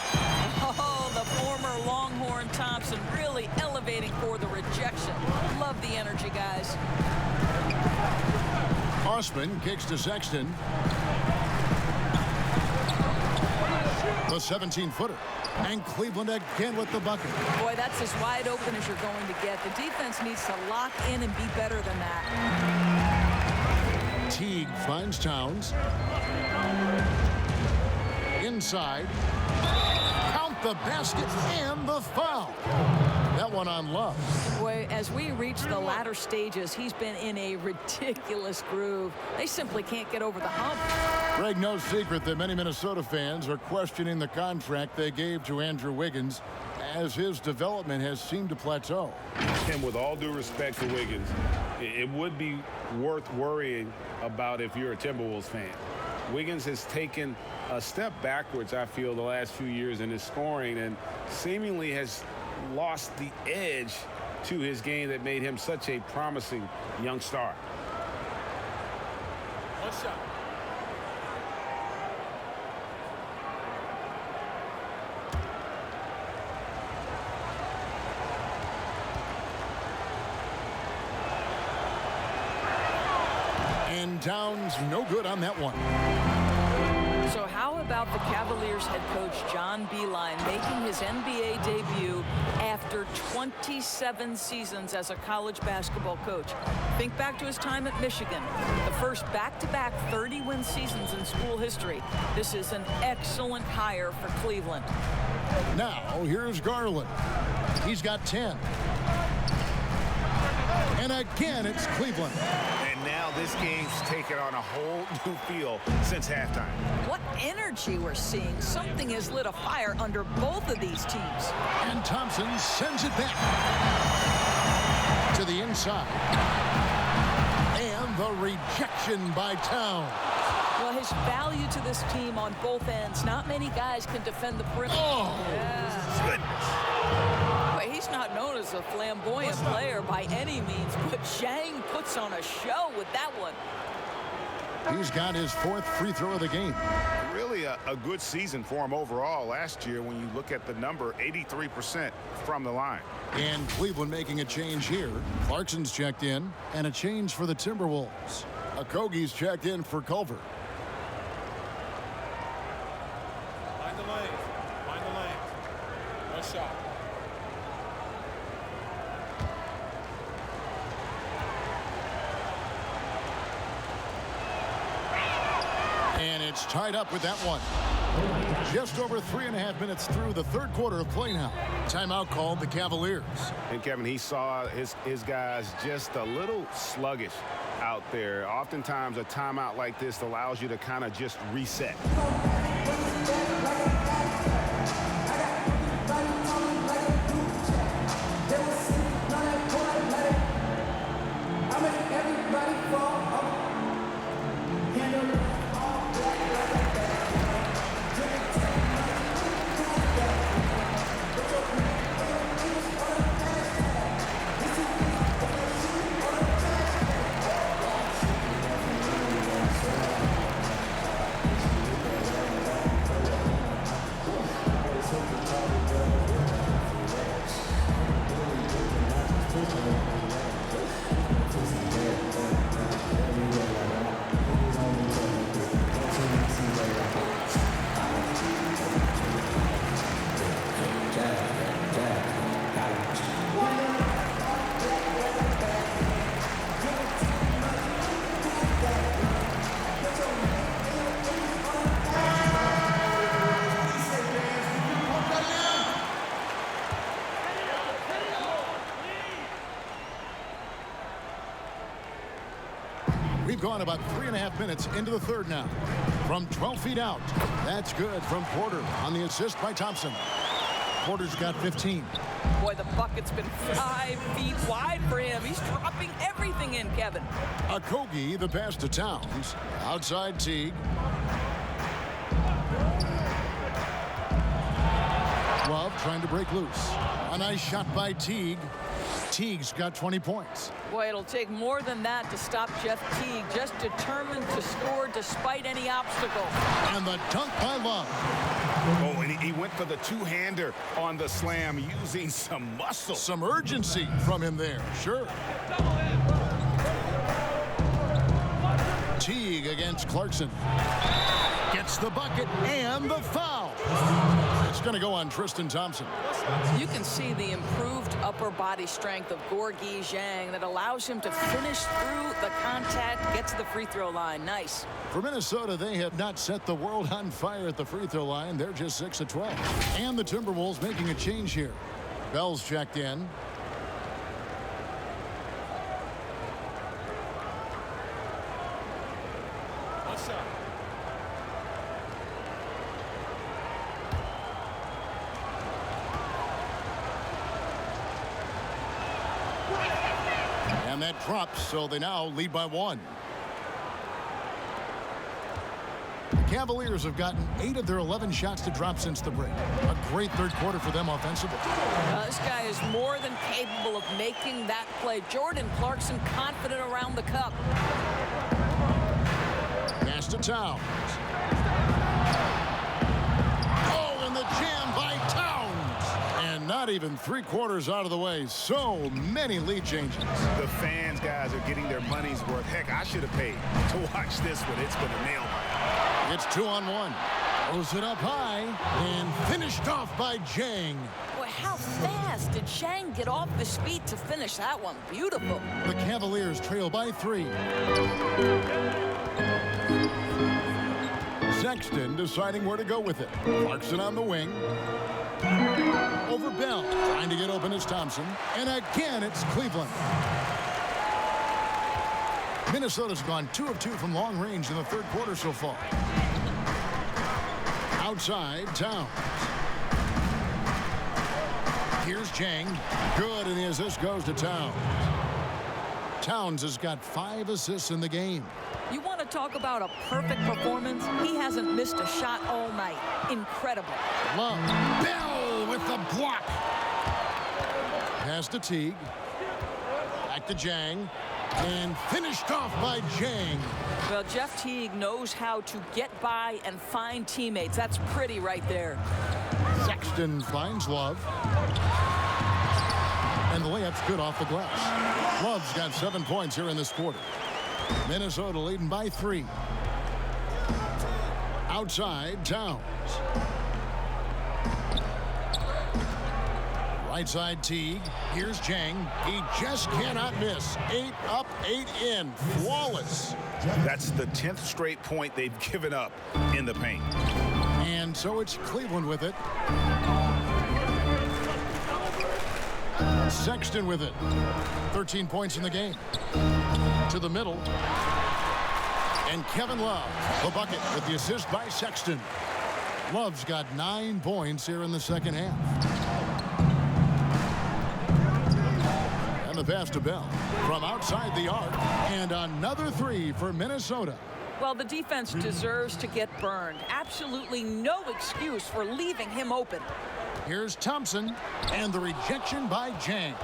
Oh, the former Longhorn Thompson really elevating for the rejection. Love the energy, guys. Osman kicks to Sexton. The 17-footer. And Cleveland again with the bucket. Boy, that's as wide open as you're going to get. The defense needs to lock in and be better than that. Teague finds Towns. Inside. Count the basket and the foul. That one on Love. Boy, as we reach the latter stages, he's been in a ridiculous groove. They simply can't get over the hump. Greg, no secret that many Minnesota fans are questioning the contract they gave to Andrew Wiggins as his development has seemed to plateau. And with all due respect to Wiggins, it would be worth worrying about if you're a Timberwolves fan. Wiggins has taken a step backwards, I feel, the last few years in his scoring and seemingly has lost the edge to his game that made him such a promising young star. One shot. Towns, no good on that one. So how about the Cavaliers head coach John Beilein making his NBA debut after 27 seasons as a college basketball coach? Think back to his time at Michigan, the first back-to-back 30-win seasons in school history. This is an excellent hire for Cleveland. Now, here's Garland. He's got 10. And again, it's Cleveland. And now this game's taken on a whole new feel since halftime. What energy we're seeing. Something has lit a fire under both of these teams. And Thompson sends it back to the inside. And the rejection by Towns. Well, his value to this team on both ends. Not many guys can defend the perimeter. Oh, yeah. But he's not known as a flamboyant player by any means, but Zhang puts on a show with that one. He's got his 4th free throw of the game. Really a good season for him overall last year when you look at the number, 83% from the line. And Cleveland making a change here. Clarkson's checked in, and a change for the Timberwolves. Okogie's checked in for Culver. Find the lane. Find the lane. One shot. And it's tied up with that one. Just over 3.5 minutes through the third quarter of play now. Timeout called the Cavaliers. And Kevin, he saw his guys just a little sluggish out there. Oftentimes a timeout like this allows you to kind of just reset. We've gone about 3.5 minutes into the third now. From 12 feet out, that's good from Porter on the assist by Thompson. Porter's got 15. Boy, the bucket's been 5 feet wide for him. He's dropping everything in, Kevin. Okogie, the pass to Towns. Outside Teague. Love trying to break loose. A nice shot by Teague. Teague's got 20 points. Boy, it'll take more than that to stop Jeff Teague. Just determined to score despite any obstacle. And the dunk by Love. Oh, and he went for the two-hander on the slam using some muscle. Some urgency from him there, sure. Teague against Clarkson. Gets the bucket and the foul. It's going to go on Tristan Thompson. You can see the improved upper body strength of Gorgui Zhang that allows him to finish through the contact, get to the free throw line. Nice. For Minnesota, they have not set the world on fire at the free throw line. They're just 6 of 12. And the Timberwolves making a change here. Bell's checked in. One shot. And that drops, so they now lead by 1. The Cavaliers have gotten 8 of their 11 shots to drop since the break. A great third quarter for them offensively. This guy is more than capable of making that play. Jordan Clarkson confident around the cup. Pass to Towns. Oh, and the jam by Towns. And now Not even 3/4 out of the way. So many lead changes. The fans, guys, are getting their money's worth. Heck, I should have paid to watch this one. It's been a nail biter. It's 2-on-1. Throws it up high and finished off by Jang. Boy, how fast did Shang get off his feet to finish that one? Beautiful. The Cavaliers trail by 3. Sexton deciding where to go with it. Clarkson on the wing. Over Bell. Trying to get open is Thompson. And again, it's Cleveland. Minnesota's gone 2 of 2 from long range in the third quarter so far. Outside, Towns. Here's Jang. Good, and the assist goes to Towns. Towns has got 5 assists in the game. You want to talk about a perfect performance? He hasn't missed a shot all night. Incredible. Love. Bell with the block. Pass to Teague. Back to Jang. And finished off by Jang. Well, Jeff Teague knows how to get by and find teammates. That's pretty right there. Sexton finds Love. And the layup's good off the glass. Love's got 7 points here in this quarter. Minnesota leading by 3. Outside, Towns. Right side, Teague. Here's Jang. He just cannot miss. 8 up, 8 in. Flawless. That's the 10th straight point they've given up in the paint. And so it's Cleveland with it. Sexton with it. 13 points in the game. To the middle. And Kevin Love, the bucket with the assist by Sexton. Love's got 9 points here in the second half. And the pass to Bell from outside the arc. And another 3 for Minnesota. Well, the defense deserves to get burned. Absolutely no excuse for leaving him open. Here's Thompson, and the rejection by Jang.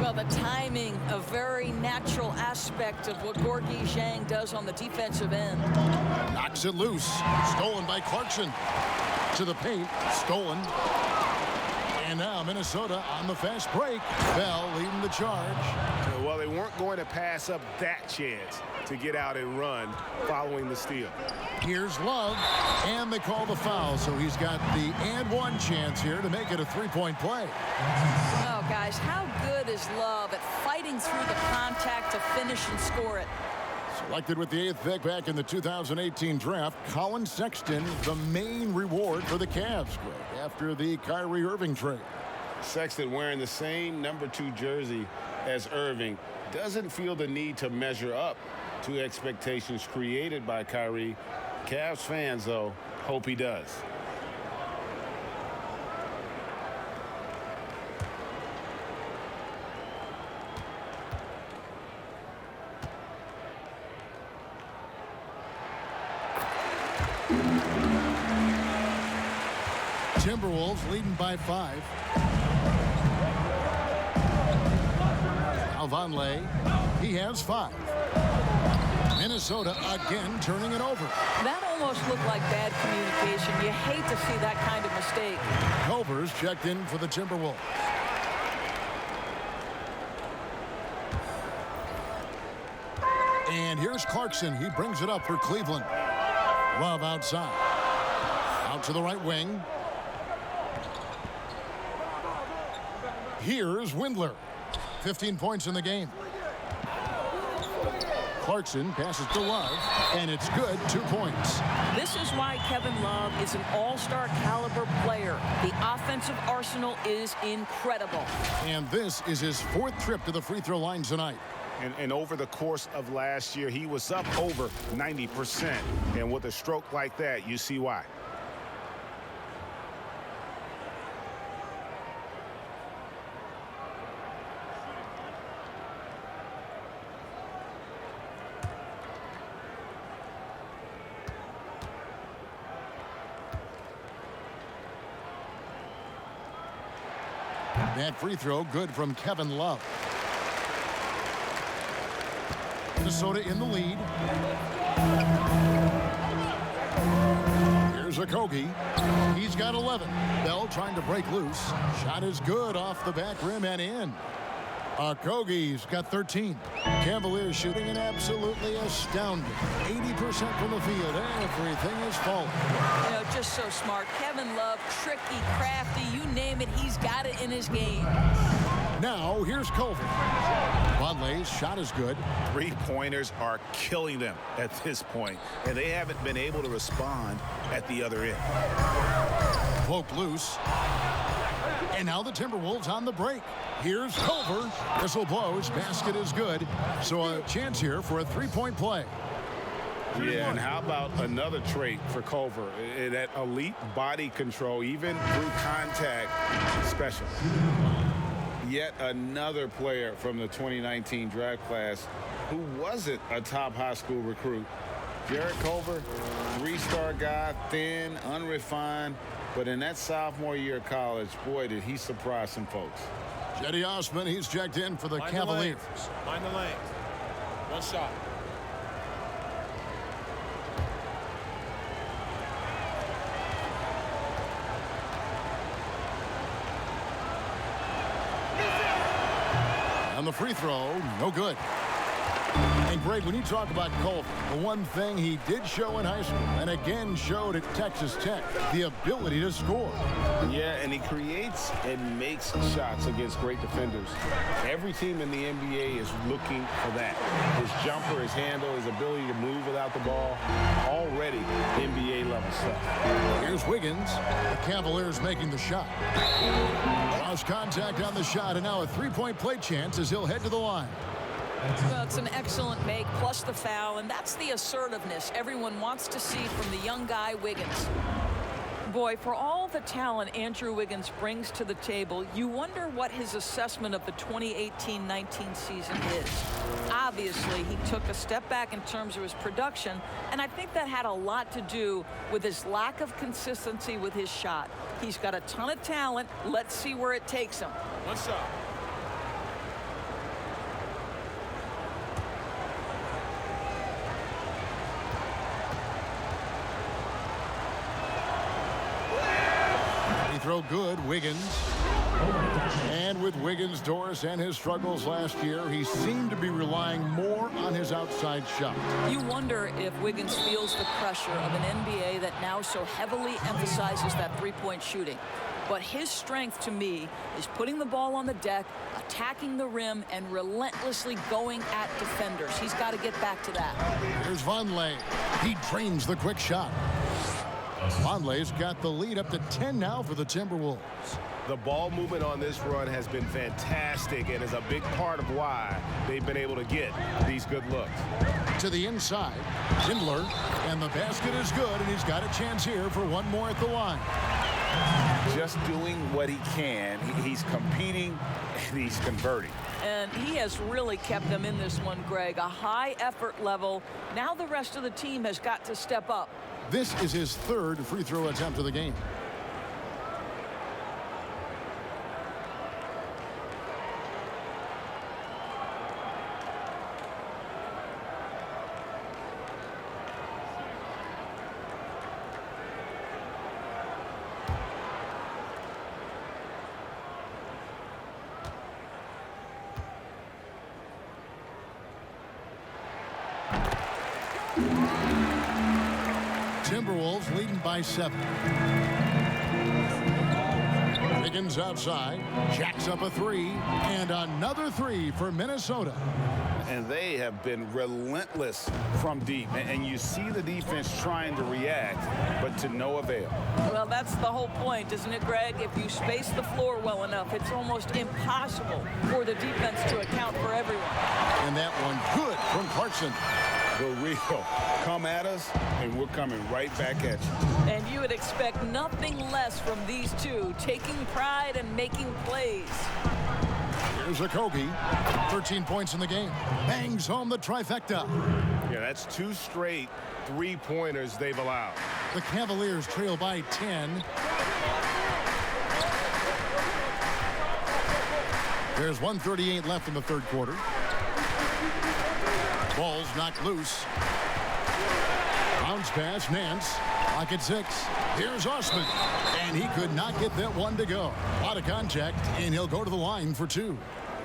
Well, the timing, a very natural aspect of what Gorgui Zhang does on the defensive end. Knocks it loose. Stolen by Clarkson. To the paint. Stolen. And now Minnesota on the fast break. Bell leading the charge. Well, they weren't going to pass up that chance to get out and run following the steal. Here's Love, and they call the foul, so he's got the and one chance here to make it a 3-point play. Oh, guys, how good is Love at fighting through the contact to finish and score it? Selected with the 8th pick back in the 2018 draft, Colin Sexton, the main reward for the Cavs, Greg, after the Kyrie Irving trade. Sexton wearing the same number 2 jersey as Irving doesn't feel the need to measure up to expectations created by Kyrie. Cavs fans, though, hope he does. Timberwolves leading by 5. Vonleh, he has 5. Minnesota again turning it over. That almost looked like bad communication. You hate to see that kind of mistake. Culver's checked in for the Timberwolves. And here's Clarkson. He brings it up for Cleveland. Love outside. Out to the right wing. Here's Windler. 15 points in the game. Clarkson passes to Love, and it's good. 2 points. This is why Kevin Love is an all-star caliber player. The offensive arsenal is incredible. And this is his 4th trip to the free throw line tonight. And over the course of last year, he was up over 90%. And with a stroke like that, you see why. That free throw good from Kevin Love. Minnesota in the lead. Here's Here's Okogie. He's got 11. Bell trying to break loose. Shot is good off the back rim and in. Okogie's got 13. Cavaliers shooting an absolutely astounding 80% from the field. Everything is falling. You know, just so smart. Kevin Love, tricky, crafty, you name it, he's got it in his game. Now, here's Culver. Vonleh's shot is good. Three-pointers are killing them at this point, and they haven't been able to respond at the other end. Poked loose. And now the Timberwolves on the break. Here's Culver. Whistle blows. Basket is good. So a chance here for a three-point play. Yeah, and how about another trait for Culver? That elite body control, even through contact, special. Yet another player from the 2019 draft class who wasn't a top high school recruit. Jarrett Culver, three-star guy, thin, unrefined, but in that sophomore year of college, boy, did he surprise some folks. Cedi Osman, he's checked in for the Cavaliers. Mind the lanes. One shot. On the free throw, no good. And Greg, when you talk about Culver, the one thing he did show in high school and again showed at Texas Tech, the ability to score. Yeah, and he creates and makes shots against great defenders. Every team in the NBA is looking for that. His jumper, his handle, his ability to move without the ball, already NBA level stuff. Here's Wiggins. The Cavaliers making the shot. Lost contact on the shot, and now a three-point play chance as he'll head to the line. Well, it's an excellent make, plus the foul, and that's the assertiveness everyone wants to see from the young guy, Wiggins. Boy, for all the talent Andrew Wiggins brings to the table, you wonder what his assessment of the 2018-19 season is. Obviously, he took a step back in terms of his production, and I think that had a lot to do with his lack of consistency with his shot. He's got a ton of talent. Let's see where it takes him. One shot. Throw good, Wiggins. And with Wiggins, Doris, and his struggles last year, he seemed to be relying more on his outside shot. You wonder if Wiggins feels the pressure of an NBA that now so heavily emphasizes that three-point shooting. But his strength, to me, is putting the ball on the deck, attacking the rim, and relentlessly going at defenders. He's got to get back to that. Here's Vonleh. He drains the quick shot. Vonleh's got the lead up to 10 now for the Timberwolves. The ball movement on this run has been fantastic and is a big part of why they've been able to get these good looks. To the inside, Schindler, and the basket is good, and he's got a chance here for one more at the line. Just doing what he can. He's competing, and he's converting. And he has really kept them in this one, Greg. A high effort level. Now the rest of the team has got to step up. This is his third free throw attempt of the game. Timberwolves leading by 7. Wiggins outside, jacks up a three, and another three for Minnesota. And they have been relentless from deep. And you see the defense trying to react, but to no avail. Well, that's the whole point, isn't it, Greg? If you space the floor well enough, it's almost impossible for the defense to account for everyone. And that one good from Clarkson. The real. Come at us, and we're coming right back at you. And you would expect nothing less from these two, taking pride and making plays. Here's Okogie, 13 points in the game. Bangs home the trifecta. Yeah, that's 2 straight three-pointers they've allowed. The Cavaliers trail by 10. There's 1:38 left in the third quarter. Ball's knocked loose. Bounce pass, Nance. Clock at 6. Here's Osman. And he could not get that one to go. A lot of contact, and he'll go to the line for 2.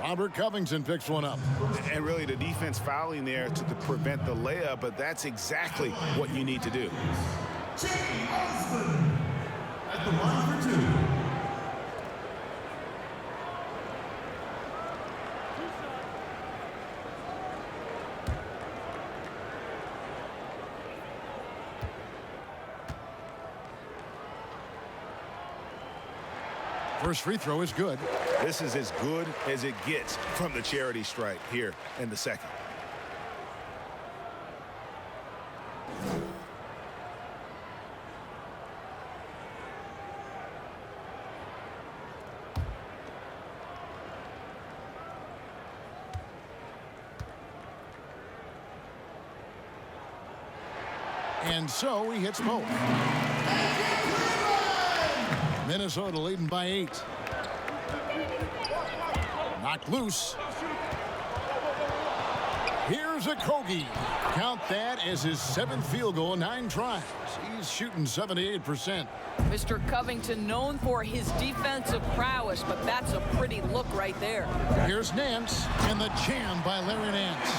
Robert Covington picks one up. And really the defense fouling there to prevent the layup, but that's exactly what you need to do. Osman at the line for 2. First free throw is good. This is as good as it gets from the charity stripe here in the second. And so he hits both. Minnesota leading by 8. Knocked loose. Here's a Kogi. Count that as his 7th field goal in 9 tries. He's shooting 78%. Mr. Covington known for his defensive prowess, but that's a pretty look right there. Here's Nance, and the jam by Larry Nance.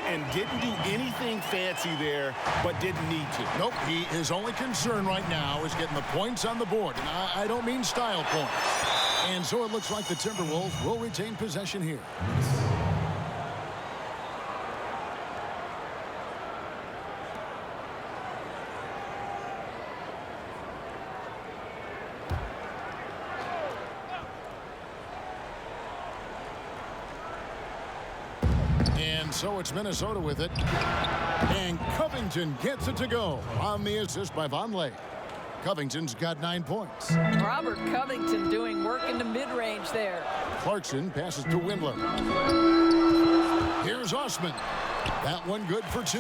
And didn't do anything fancy there, but didn't need to. Nope, his only concern right now is getting the points on the board. And I don't mean style points. And so it looks like the Timberwolves will retain possession here. And so it's Minnesota with it. And Covington gets it to go on the assist by Vonleh. Covington's got 9 points. Robert Covington doing work in the mid-range there. Clarkson passes to Windler. Here's Osman. That one good for 2.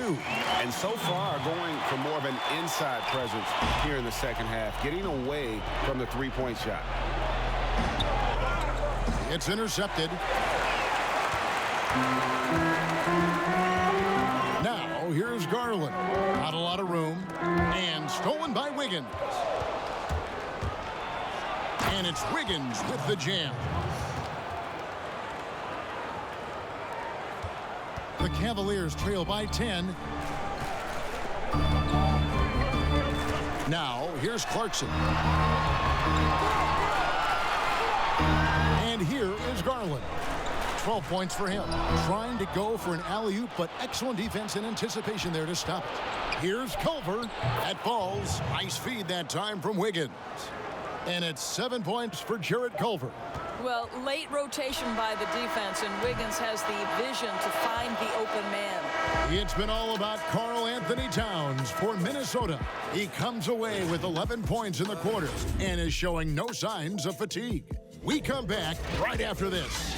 And so far going for more of an inside presence here in the second half, getting away from the three-point shot. It's intercepted. Now, here's Garland. Not a lot of room. And stolen by Wiggins. And it's Wiggins with the jam. The Cavaliers trail by 10. Now, here's Clarkson. And here is Garland. 12 points for him. Trying to go for an alley-oop, but excellent defense and anticipation there to stop it. Here's Culver. That falls. Nice feed that time from Wiggins. And it's 7 points for Jarrett Culver. Well, late rotation by the defense, and Wiggins has the vision to find the open man. It's been all about Karl Anthony Towns for Minnesota. He comes away with 11 points in the quarters and is showing no signs of fatigue. We come back right after this.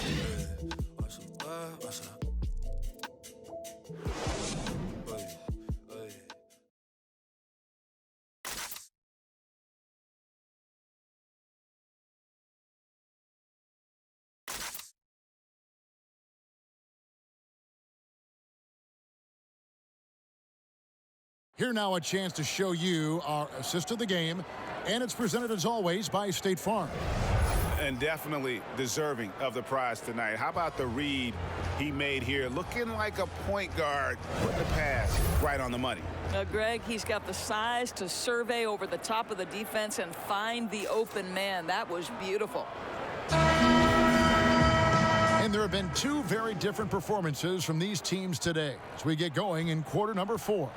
Here now a chance to show you our assist of the game, and it's presented as always by State Farm. And definitely deserving of the prize tonight. How about the read he made here? Looking like a point guard. Put the pass right on the money. Greg, he's got the size to survey over the top of the defense and find the open man. That was beautiful. And there have been 2 very different performances from these teams today as we get going in quarter number 4.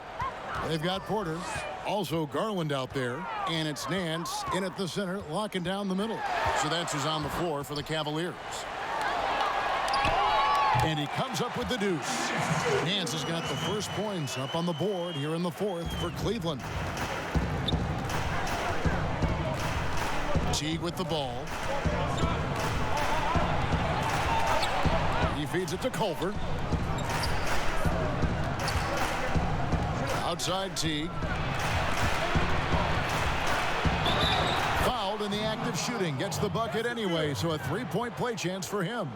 They've got Porter, also Garland out there, and it's Nance in at the center, locking down the middle. So that's who's on the floor for the Cavaliers. And he comes up with the deuce. Nance has got the first points up on the board here in the 4th for Cleveland. Teague with the ball. He feeds it to Culver. Outside Teague. Foul fouled in the act of shooting. Gets the bucket anyway, so a three-point play chance for him.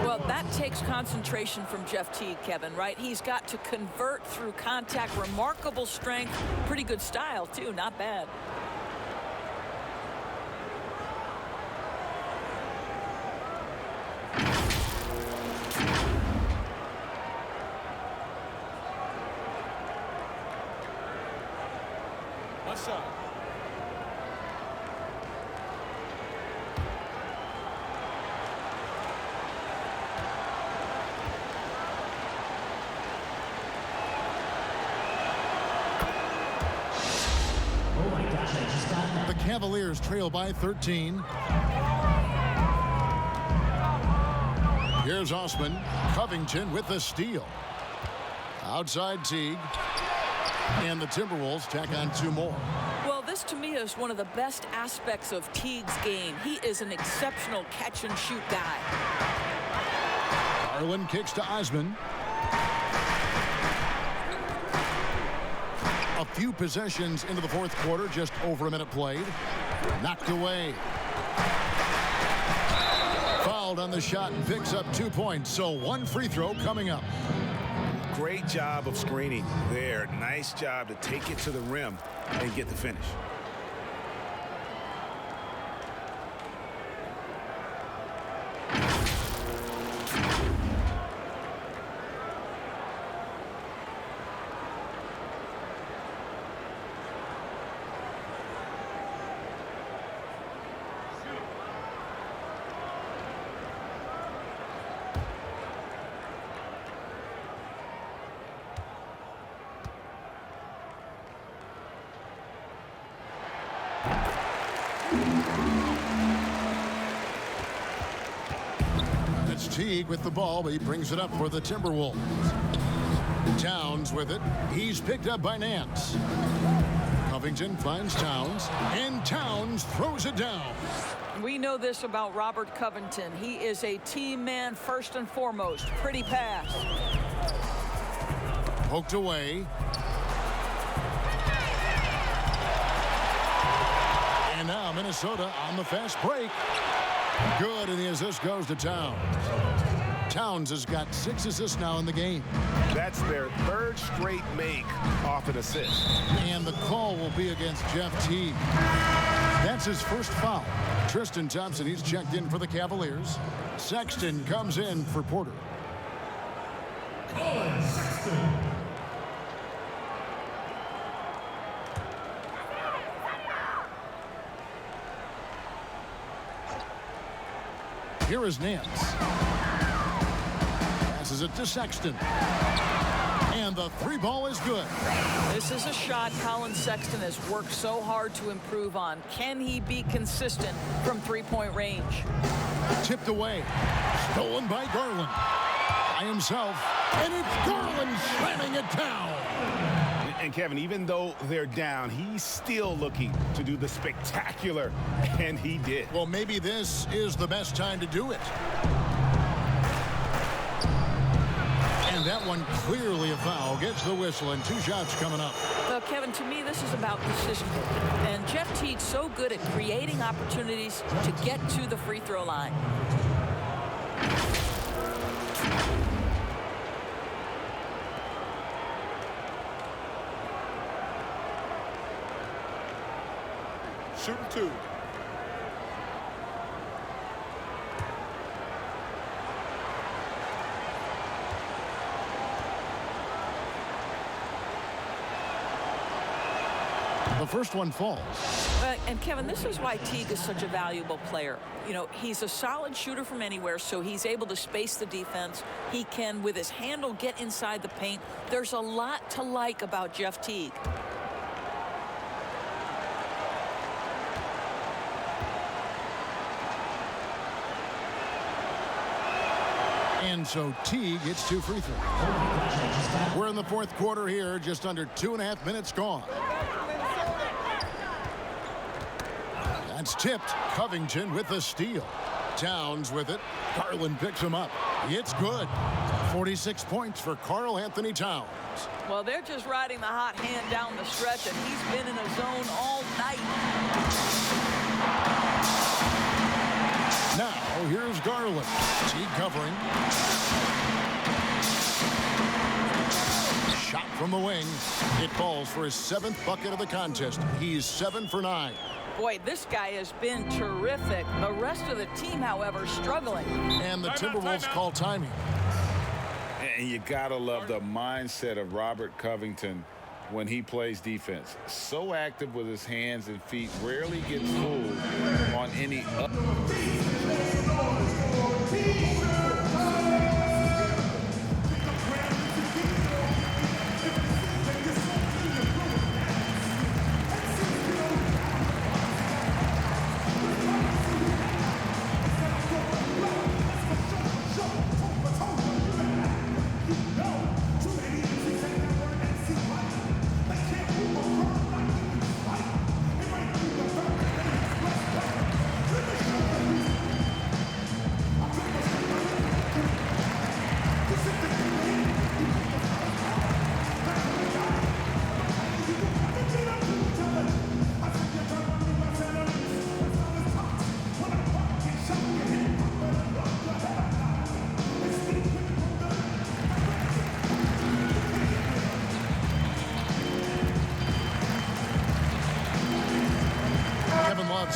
Well, that takes concentration from Jeff Teague, Kevin, right? He's got to convert through contact. Remarkable strength. Pretty good style, too. Not bad. Left side. Oh my gosh, I just got that. The Cavaliers trail by 13. Here's Osman. Covington with the steal. Outside Teague. And the Timberwolves tack on 2 more. Well, this to me is one of the best aspects of Teague's game. He is an exceptional catch-and-shoot guy. Garland kicks to Osman. A few possessions into the fourth quarter, just over a minute played. Knocked away. Fouled on the shot and picks up 2 points. So 1 free throw coming up. Great job of screening there. Nice job to take it to the rim and get the finish. It's Teague with the ball, but he brings it up for the Timberwolves. Towns with it. He's picked up by Nance. Covington finds Towns, and Towns throws it down. We know this about Robert Covington. He is a team man first and foremost. Pretty pass. Poked away. And now Minnesota on the fast break. Good, and the assist goes to Towns. Towns has got 6 assists now in the game. That's their 3rd straight make off an assist. And the call will be against Jeff Teague. That's his first foul. Tristan Thompson, he's checked in for the Cavaliers. Sexton comes in for Porter. Colin Sexton. Here is Nance. Passes it to Sexton. And the 3-ball is good. This is a shot Colin Sexton has worked so hard to improve on. Can he be consistent from 3-point range? Tipped away. Stolen by Garland. By himself. And it's Garland slamming it down. And Kevin, even though they're down, he's still looking to do the spectacular, and he did. Well, maybe this is the best time to do it. And that one clearly a foul. Gets the whistle, and 2 shots coming up. Well, Kevin, to me, this is about decision making. And Jeff Teague's so good at creating opportunities to get to the free throw line. Shooting 2. The first one falls. And Kevin, this is why Teague is such a valuable player. You know, he's a solid shooter from anywhere, so he's able to space the defense. He can, with his handle, get inside the paint. There's a lot to like about Jeff Teague. And so Teague gets 2 free throws. We're in the fourth quarter here, just under 2.5 minutes gone. That's tipped. Covington with the steal. Towns with it. Garland picks him up. It's good. 46 points for Karl Anthony Towns. Well, they're just riding the hot hand down the stretch, and he's been in a zone all night. Garland. Teague covering. Shot from the wing. It falls for his 7th bucket of the contest. He's 7 for 9. Boy, this guy has been terrific. The rest of the team, however, struggling. And the Timberwolves call timing. And you gotta love the mindset of Robert Covington when he plays defense. So active with his hands and feet, rarely gets fooled on any up.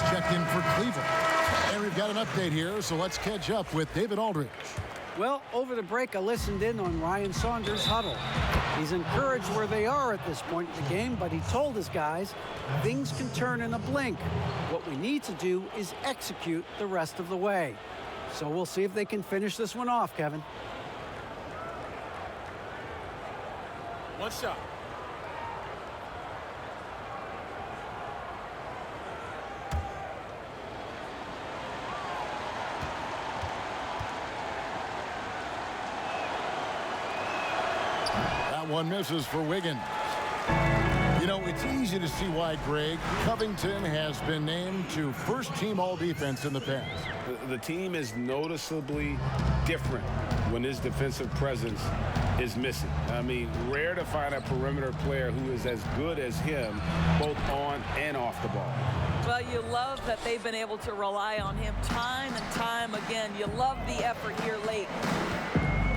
Checked in for Cleveland. And we've got an update here, so let's catch up with David Aldridge. Well, over the break, I listened in on Ryan Saunders' huddle. He's encouraged where they are at this point in the game, but he told his guys things can turn in a blink. What we need to do is execute the rest of the way. So we'll see if they can finish this one off, Kevin. One shot. One misses for Wiggins. You know, it's easy to see why, Greg, Covington has been named to first-team all-defense in the past. The team is noticeably different when his defensive presence is missing. I mean, rare to find a perimeter player who is as good as him, both on and off the ball. Well, you love that they've been able to rely on him time and time again. You love the effort here late.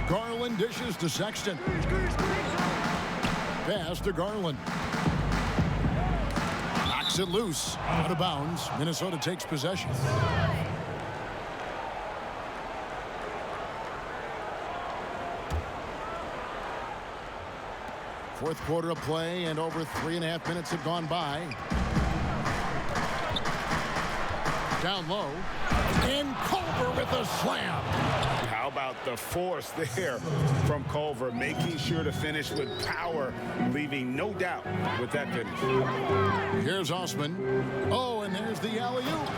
Garland dishes to Sexton. Pass to Garland. Knocks it loose. Out of bounds. Minnesota takes possession. Fourth quarter of play, and over 3.5 minutes have gone by. Down low. And Culver with a slam. How about the force there from Culver, making sure to finish with power, leaving no doubt with that finish. Here's Osman. Oh, and there's the alley-oop.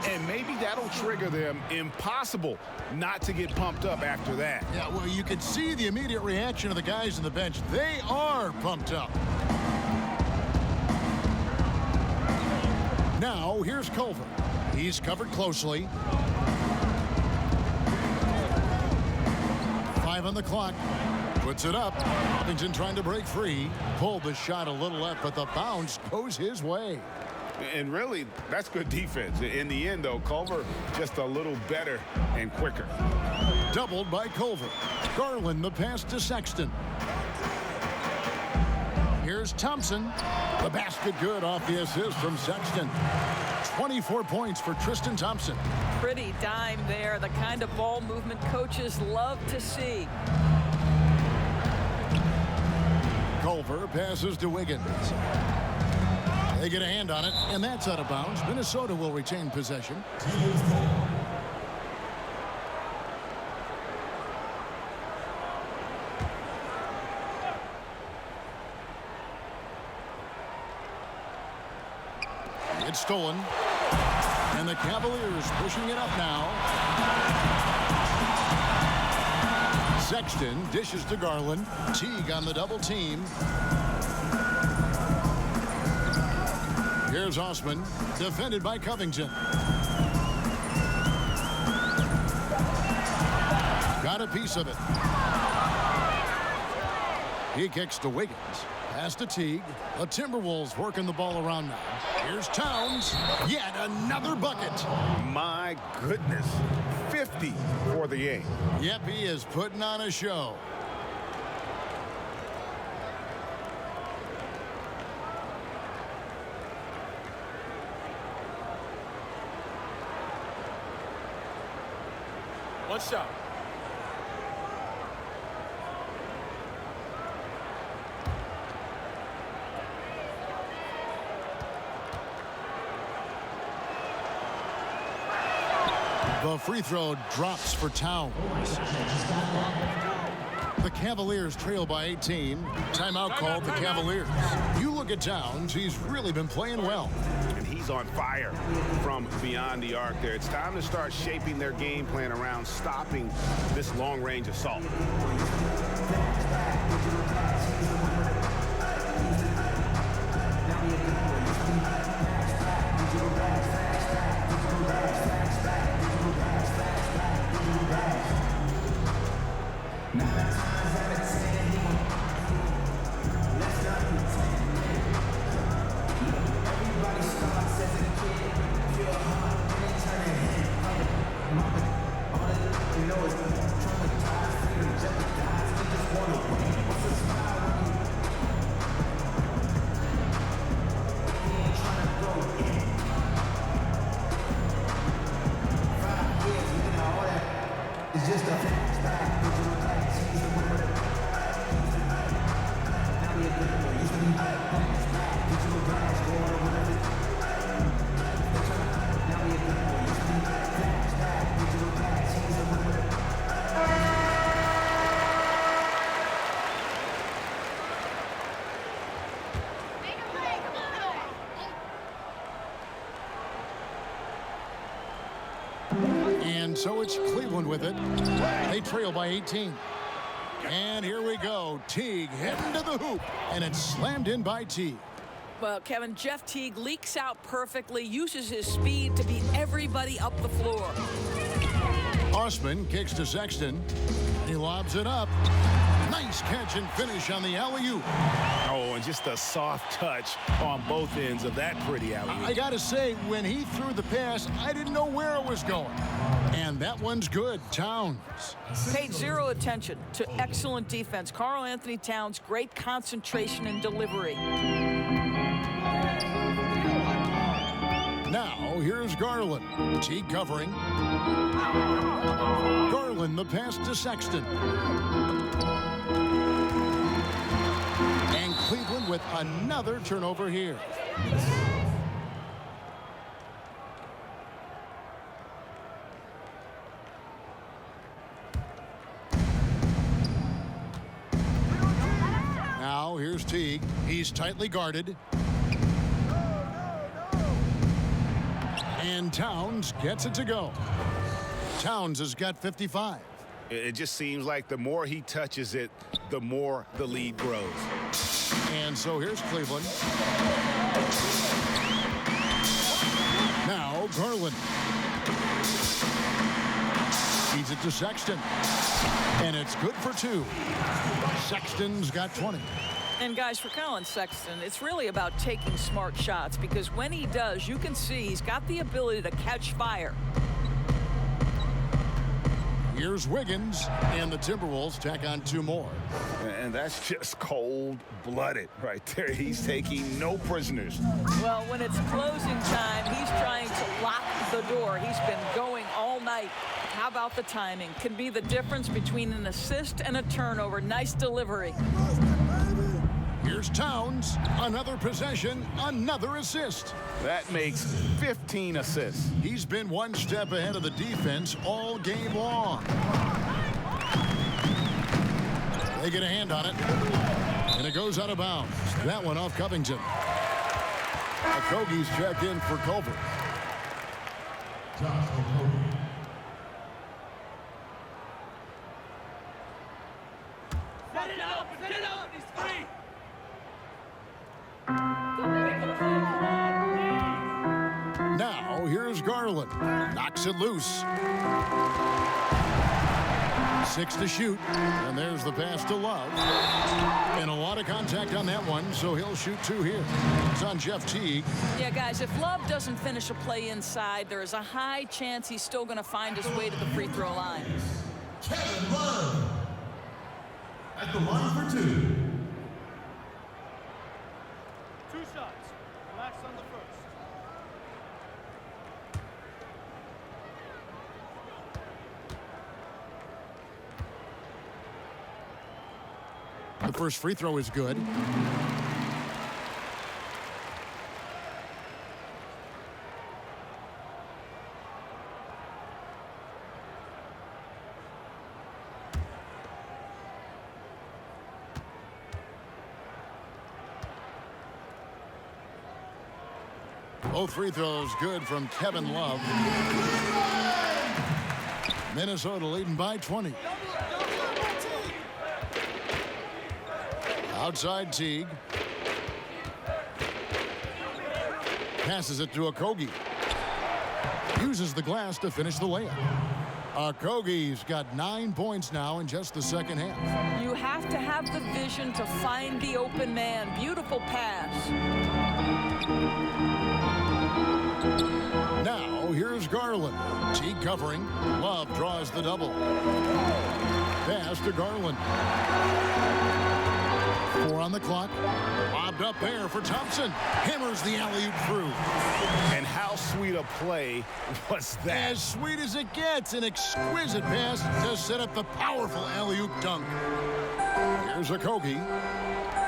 And maybe that'll trigger them. Impossible not to get pumped up after that. Yeah, well, you can see the immediate reaction of the guys on the bench. They are pumped up. Now, here's Culver. He's covered closely. 5 on the clock. Puts it up. Covington trying to break free. Pulled the shot a little left, but the bounce goes his way. And really, that's good defense. In the end, though, Culver just a little better and quicker. Doubled by Culver. Garland the pass to Sexton. Here's Thompson. The basket good off the assist from Sexton. 24 points for Tristan Thompson. Pretty dime there. The kind of ball movement coaches love to see. Culver passes to Wiggins. They get a hand on it, and that's out of bounds. Minnesota will retain possession. It's stolen. And the Cavaliers pushing it up now. Sexton dishes to Garland. Teague on the double team. Here's Osman, defended by Covington. Got a piece of it. He kicks to Wiggins. Pass to Teague. The Timberwolves working the ball around now. Here's Towns. Yet another bucket. My My goodness, 50 for the game. Yep, he is putting on a show. One shot. The free throw drops for Towns. The Cavaliers trail by 18. Timeout called the Cavaliers. You look at Towns, he's really been playing well. And he's on fire from beyond the arc there. It's time to start shaping their game plan around stopping this long-range assault. And so it's Cleveland with it. They trail by 18. And here we go. Teague heading to the hoop. And it's slammed in by Teague. Well, Kevin, Jeff Teague leaks out perfectly, uses his speed to beat everybody up the floor. Osman kicks to Sexton. He lobs it up. Nice catch and finish on the alley-oop. Oh, and just a soft touch on both ends of that pretty alley-oop. I got to say, when he threw the pass, I didn't know where it was going. And that one's good. Towns paid zero attention to excellent defense. Karl Anthony Towns, great concentration and delivery. Now, here's Garland. Teague covering. Garland, the pass to Sexton. And Cleveland with another turnover here. Now, here's Teague. He's tightly guarded. And Towns gets it to go. Towns has got 55. It just seems like the more he touches it, the more the lead grows. And so here's Cleveland. Now Garland. Feeds it to Sexton. And it's good for two. Sexton's got 20. And guys, for Colin Sexton, it's really about taking smart shots, because when he does, you can see he's got the ability to catch fire. Here's Wiggins, and the Timberwolves tack on two more. And that's just cold-blooded right there. He's taking no prisoners. Well, when it's closing time, he's trying to lock the door. He's been going all night. How about the timing? Can be the difference between an assist and a turnover. Nice delivery. Here's Towns, another possession, another assist. That makes 15 assists. He's been one step ahead of the defense all game long. They get a hand on it, and it goes out of bounds. That one off Covington. Okogie's checked in for Culver. Set it up, he's free. Now, here's Garland. Knocks it loose. 6 to shoot. And there's the pass to Love. And a lot of contact on that one, so he'll shoot 2 here. It's on Jeff Teague. Yeah, guys, if Love doesn't finish a play inside, there is a high chance he's still going to find his way to the free throw line. Kevin Love at the line for 2. 2 shots. Relax on the first. The first free throw is good. Both free throws good from Kevin Love. Minnesota leading by 20. Outside Teague. Passes it to Okogie. Uses the glass to finish the layup. Okogie's got 9 points now in just the second half. You have to have the vision to find the open man. Beautiful pass. Now here's Garland. Teague covering. Love draws the double. Pass to Garland. 4 on the clock. Lobbed up there for Thompson. Hammers the alley-oop through. And how sweet a play was that? As sweet as it gets. An exquisite pass to set up the powerful alley-oop dunk. Here's Okogie.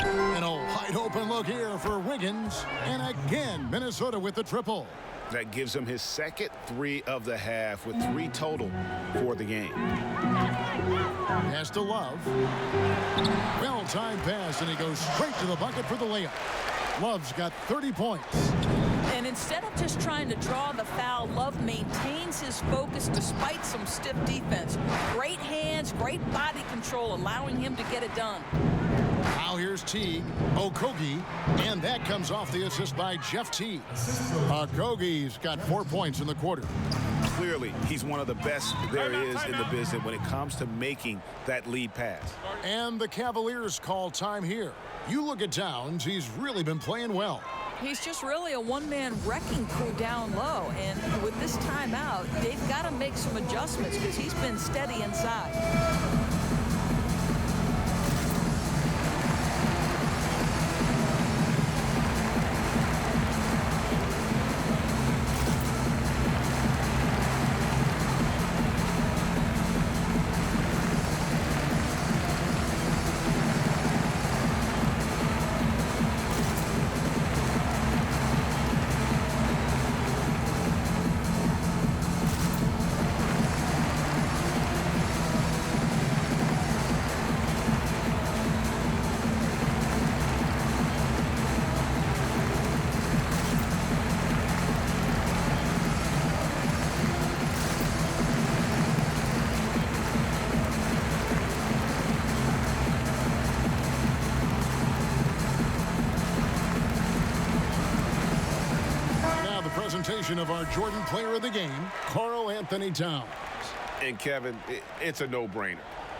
And a wide open look here for Wiggins. And again, Minnesota with the triple. That gives him his second 3 of the half with 3 total for the game. Pass to Love. Well-timed pass, and he goes straight to the bucket for the layup. Love's got 30 points. And instead of just trying to draw the foul, Love maintains his focus despite some stiff defense. Great hands, great body control, allowing him to get it done. Now here's Teague, Okogie, and that comes off the assist by Jeff Teague. Okogie's got 4 points in the quarter. Clearly, he's one of the best there is in the business when it comes to making that lead pass. And the Cavaliers call time here. You look at Towns, he's really been playing well. He's just really a one-man wrecking crew down low. And with this timeout, they've got to make some adjustments because he's been steady inside. Presentation of our Jordan Player of the Game, Karl-Anthony Towns. And Kevin, it's a no-brainer.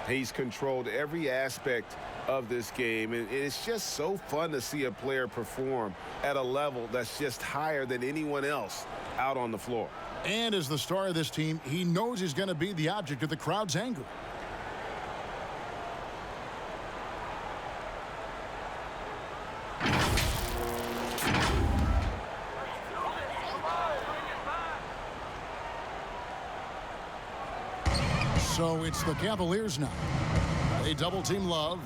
He's controlled every aspect of this game, and it's just so fun to see a player perform at a level that's just higher than anyone else out on the floor. And as the star of this team, he knows he's going to be the object of the crowd's anger. So it's the Cavaliers now. They double-team Love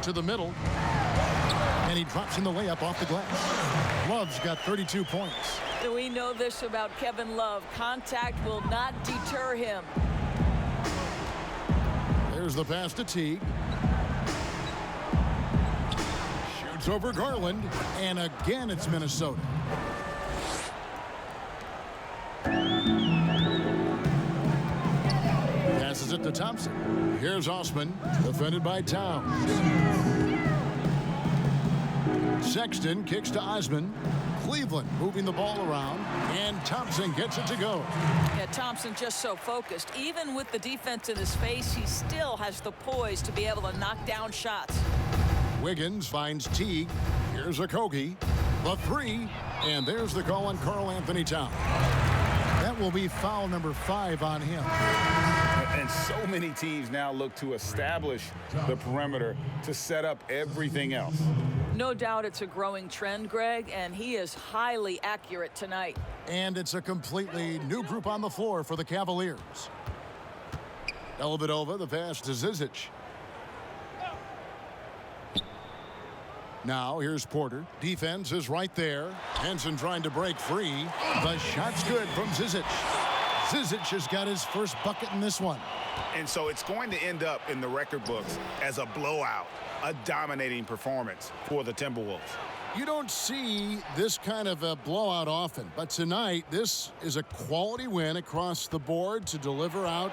to the middle. And he drops in the layup off the glass. Love's got 32 points. We know this about Kevin Love. Contact will not deter him. There's the pass to Teague. Shoots over Garland. And again, it's Minnesota. Passes it to Thompson. Here's Osman, defended by Towns. Sexton kicks to Osman. Cleveland moving the ball around, and Thompson gets it to go. Yeah, Thompson just so focused. Even with the defense in his face, he still has the poise to be able to knock down shots. Wiggins finds Teague. Here's Okogie. The three, and there's the call on Karl Anthony Towns. That will be foul number 5 on him. And so many teams now look to establish the perimeter to set up everything else. No doubt it's a growing trend, Greg, and he is highly accurate tonight. And it's a completely new group on the floor for the Cavaliers. Dellavedova, the pass to Zizic. Now here's Porter. Defense is right there. Henson trying to break free. The shot's good from Zizic. Zizic has got his first bucket in this one. And so it's going to end up in the record books as a blowout, a dominating performance for the Timberwolves. You don't see this kind of a blowout often, but tonight this is a quality win across the board to deliver out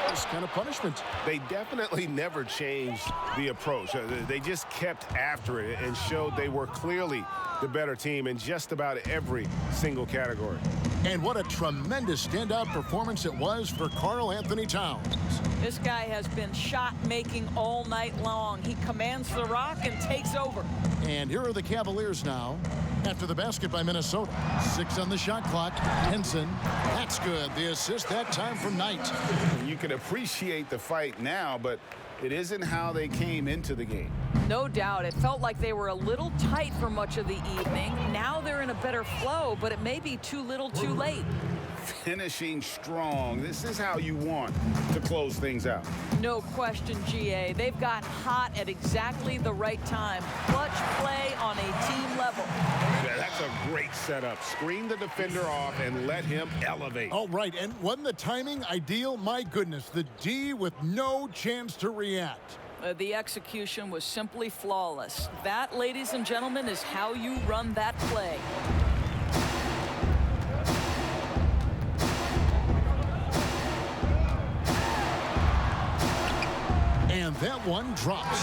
this kind of punishment. They definitely never changed the approach. They just kept after it and showed they were clearly the better team in just about every single category. And what a tremendous standout performance it was for Karl Anthony Towns. This guy has been shot-making all night long. He commands the rock and takes over. And here are the Cavaliers now after the basket by Minnesota. 6 on the shot clock. Henson, that's good. The assist that time from Knight. You can appreciate the fight now, but it isn't how they came into the game. No doubt. It felt like they were a little tight for much of the evening. Now they're in a better flow, but it may be too little too late. Finishing strong. This is how you want to close things out. No question, GA. They've got hot at exactly the right time. Clutch play on a team level. Yeah, that's a great setup. Screen the defender off and let him elevate. Oh, right. And wasn't the timing ideal? My goodness, the D with no chance to react. The execution was simply flawless. That, ladies and gentlemen, is how you run that play. And that one drops.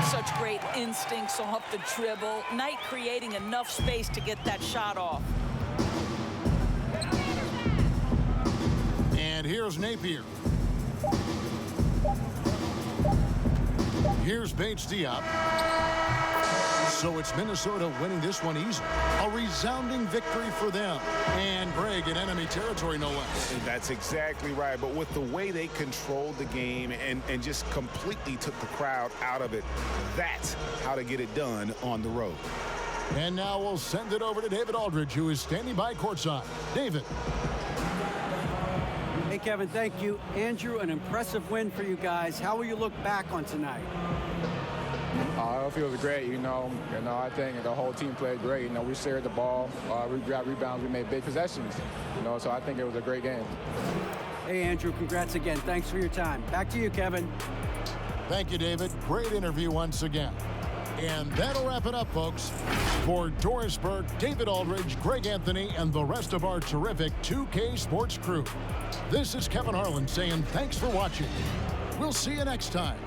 Such great instincts off the dribble. Knight creating enough space to get that shot off. And here's Napier. Here's Bates Diop. So it's Minnesota winning this one easily. A resounding victory for them. And Greg in enemy territory, no less. That's exactly right. But with the way they controlled the game and just completely took the crowd out of it, that's how to get it done on the road. And now we'll send it over to David Aldridge, who is standing by courtside. David. Hey, Kevin, thank you. Andrew, an impressive win for you guys. How will you look back on tonight? It feels great, I think the whole team played great. We shared the ball, we grabbed rebounds, we made big possessions, so I think it was a great game. Hey, Andrew, congrats again. Thanks for your time. Back to you, Kevin. Thank you, David. Great interview once again. And that'll wrap it up, folks. For Doris Burke, David Aldridge, Greg Anthony, and the rest of our terrific 2K Sports crew, this is Kevin Harlan saying thanks for watching. We'll see you next time.